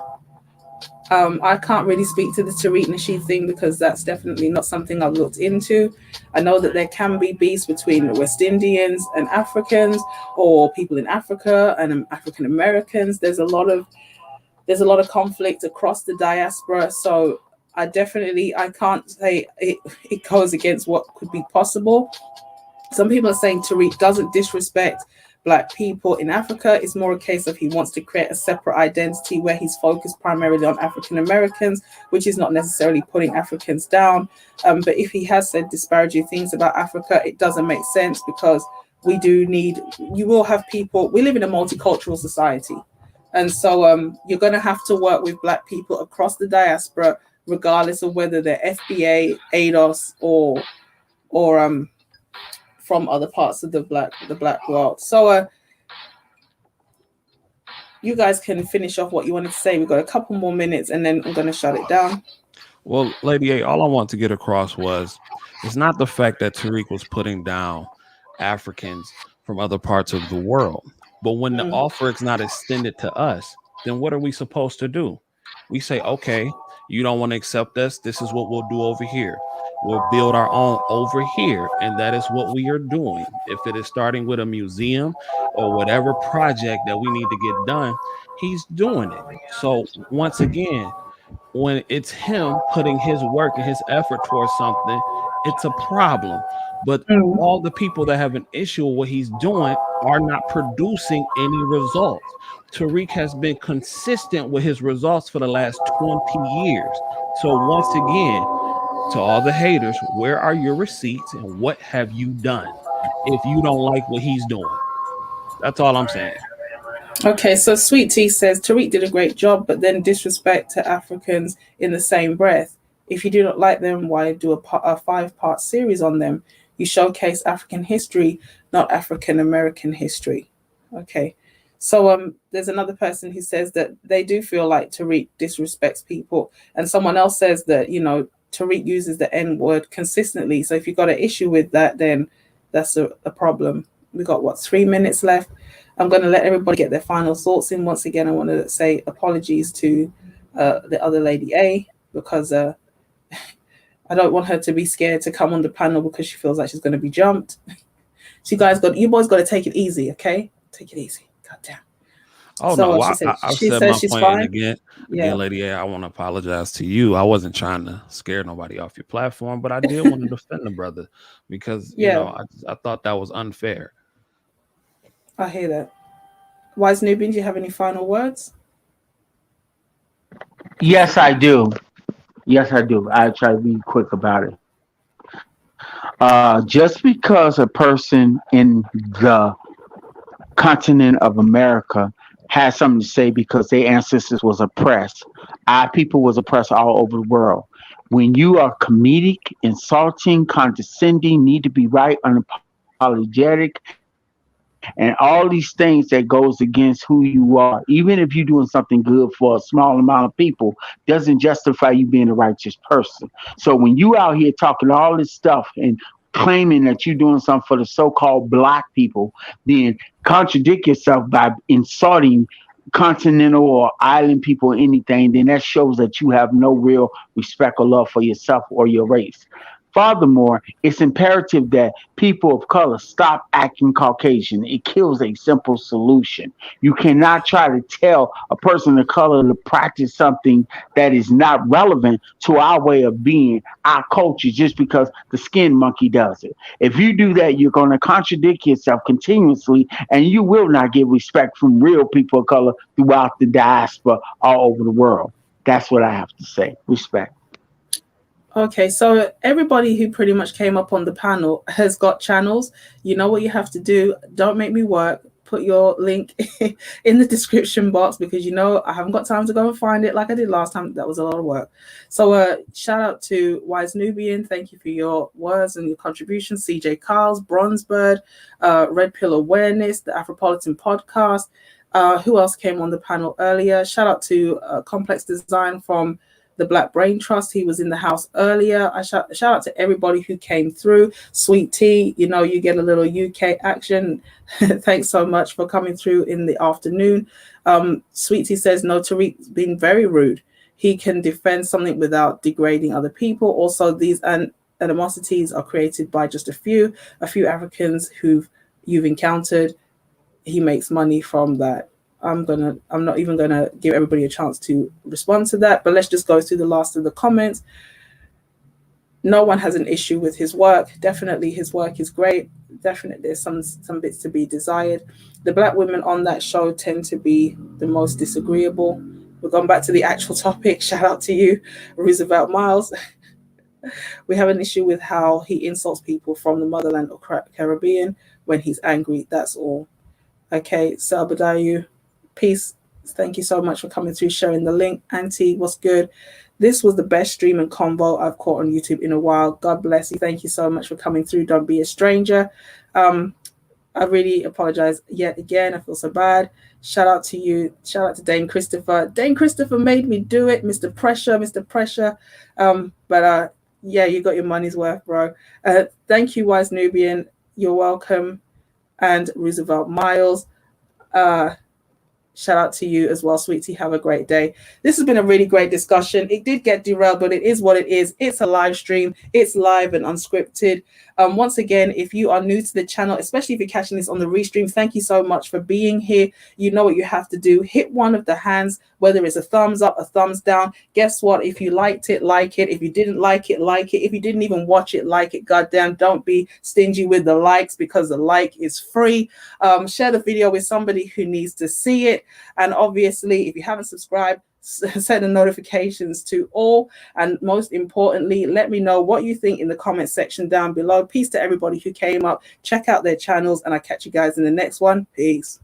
I can't really speak to the Tariq Nasheed thing because that's definitely not something I've looked into. I know that there can be beefs between West Indians and Africans, or people in Africa and African Americans. There's a lot of conflict across the diaspora. So I can't say it goes against what could be possible. Some people are saying Tariq doesn't disrespect Black people in Africa. It's more a case of he wants to create a separate identity where he's focused primarily on African Americans, which is not necessarily putting Africans down. But if he has said disparaging things about Africa, it doesn't make sense, because you will have people, we live in a multicultural society. And so you're going to have to work with Black people across the diaspora, regardless of whether they're FBA, ADOS, or from other parts of the black world. So you guys can finish off what you wanted to say. We've got a couple more minutes and then I'm going to shut it down. Well, Lady A, all I want to get across was it's not the fact that Tariq was putting down Africans from other parts of the world, but when the offer is not extended to us, then what are we supposed to do? We say, okay, you don't want to accept us. This is what we'll do over here. We'll build our own over here, and that is what we are doing. If it is starting with a museum or whatever project that we need to get done, he's doing it. So once again, when it's him putting his work and his effort towards something it's a problem. But all the people that have an issue with what he's doing are not producing any results. Tariq has been consistent with his results for the last 20 years. So once again, to all the haters, where are your receipts and what have you done if you don't like what he's doing? That's all I'm saying. Okay, so Sweet Tea says Tariq did a great job, but then disrespect to Africans in the same breath. If you do not like them, why do a 5-part series on them? You showcase African history, not African American history. Okay, so there's another person who says that they do feel like Tariq disrespects people, and someone else says that Tariq uses the N word consistently. So if you've got an issue with that, then that's a problem. We got 3 minutes left. I'm going to let everybody get their final thoughts in. Once again, I want to say apologies to the other lady A, because I don't want her to be scared to come on the panel because she feels like she's going to be jumped. So you boys got to take it easy, okay? Take it easy. God damn. Oh So no, she said my she's point. fine. Again, Yeah. Lady A, I want to apologize to you. I wasn't trying to scare nobody off your platform, but I did want to defend the brother because I thought that was unfair. I hear that. Wise Nubian, do you have any final words? Yes, I do. Yes, I do. I try to be quick about it. Just because a person in the continent of America has something to say because their ancestors was oppressed, our people was oppressed all over the world. When you are comedic, insulting, condescending, need to be right, unapologetic, and all these things that goes against who you are, even if you're doing something good for a small amount of people, doesn't justify you being a righteous person. So when you out here talking all this stuff and claiming that you're doing something for the so-called black people, then contradict yourself by insulting continental or island people or anything, then that shows that you have no real respect or love for yourself or your race. Furthermore, it's imperative that people of color stop acting Caucasian. It kills a simple solution. You cannot try to tell a person of color to practice something that is not relevant to our way of being, our culture, just because the skin monkey does it. If you do that, you're going to contradict yourself continuously, and you will not get respect from real people of color throughout the diaspora all over the world. That's what I have to say. Respect. Okay, so everybody who pretty much came up on the panel has got channels. You know what you have to do. Don't make me work. Put your link in the description box because I haven't got time to go and find it like I did last time. That was a lot of work. So shout out to Wise Nubian. Thank you for your words and your contributions. CJ Carls, Bronzebird, Red Pill Awareness, the Afropolitan Podcast. Who else came on the panel earlier? Shout out to Complex Design from the Black Brain Trust. He was in the house earlier. I shout out to everybody who came through. Sweet Tea, you get a little UK action. Thanks so much for coming through in the afternoon. Sweet Tea says, no, Tariq's been very rude. He can defend something without degrading other people. Also, these animosities are created by just a few Africans you've encountered. He makes money from that. I'm not even gonna give everybody a chance to respond to that, but let's just go through the last of the comments. No one has an issue with his work. Definitely his work is great. Definitely there's some bits to be desired. The black women on that show tend to be the most disagreeable. We're going back to the actual topic. Shout out to you, Roosevelt Miles. We have an issue with how he insults people from the motherland or Caribbean when he's angry. That's all. Okay, Salbadayu. Peace. Thank you so much for coming through, sharing the link. Auntie, what's good? This was the best stream and convo I've caught on YouTube in a while. God bless you. Thank you so much for coming through. Don't be a stranger. I really apologize yet again. I feel so bad. Shout out to you. Shout out to Dane Christopher. Dane Christopher made me do it. Mr. Pressure. But yeah, you got your money's worth, bro. Thank you, Wise Nubian. You're welcome. And Roosevelt Miles. Shout out to you as well, Sweetie. Have a great day. This has been a really great discussion. It did get derailed, but it is what it is. It's a live stream. It's live and unscripted. Once again, if you are new to the channel, especially if you're catching this on the restream, thank you so much for being here. You know what you have to do. Hit one of the hands whether it's a thumbs up, a thumbs down. Guess what? If you liked it, like it. If you didn't like it, like it. If you didn't even watch it, like it. Goddamn, don't be stingy with the likes, because the like is free. Share the video with somebody who needs to see it. And obviously, if you haven't subscribed, set the notifications to all. And most importantly, let me know what you think in the comment section down below. Peace to everybody who came up. Check out their channels, and I'll catch you guys in the next one. Peace.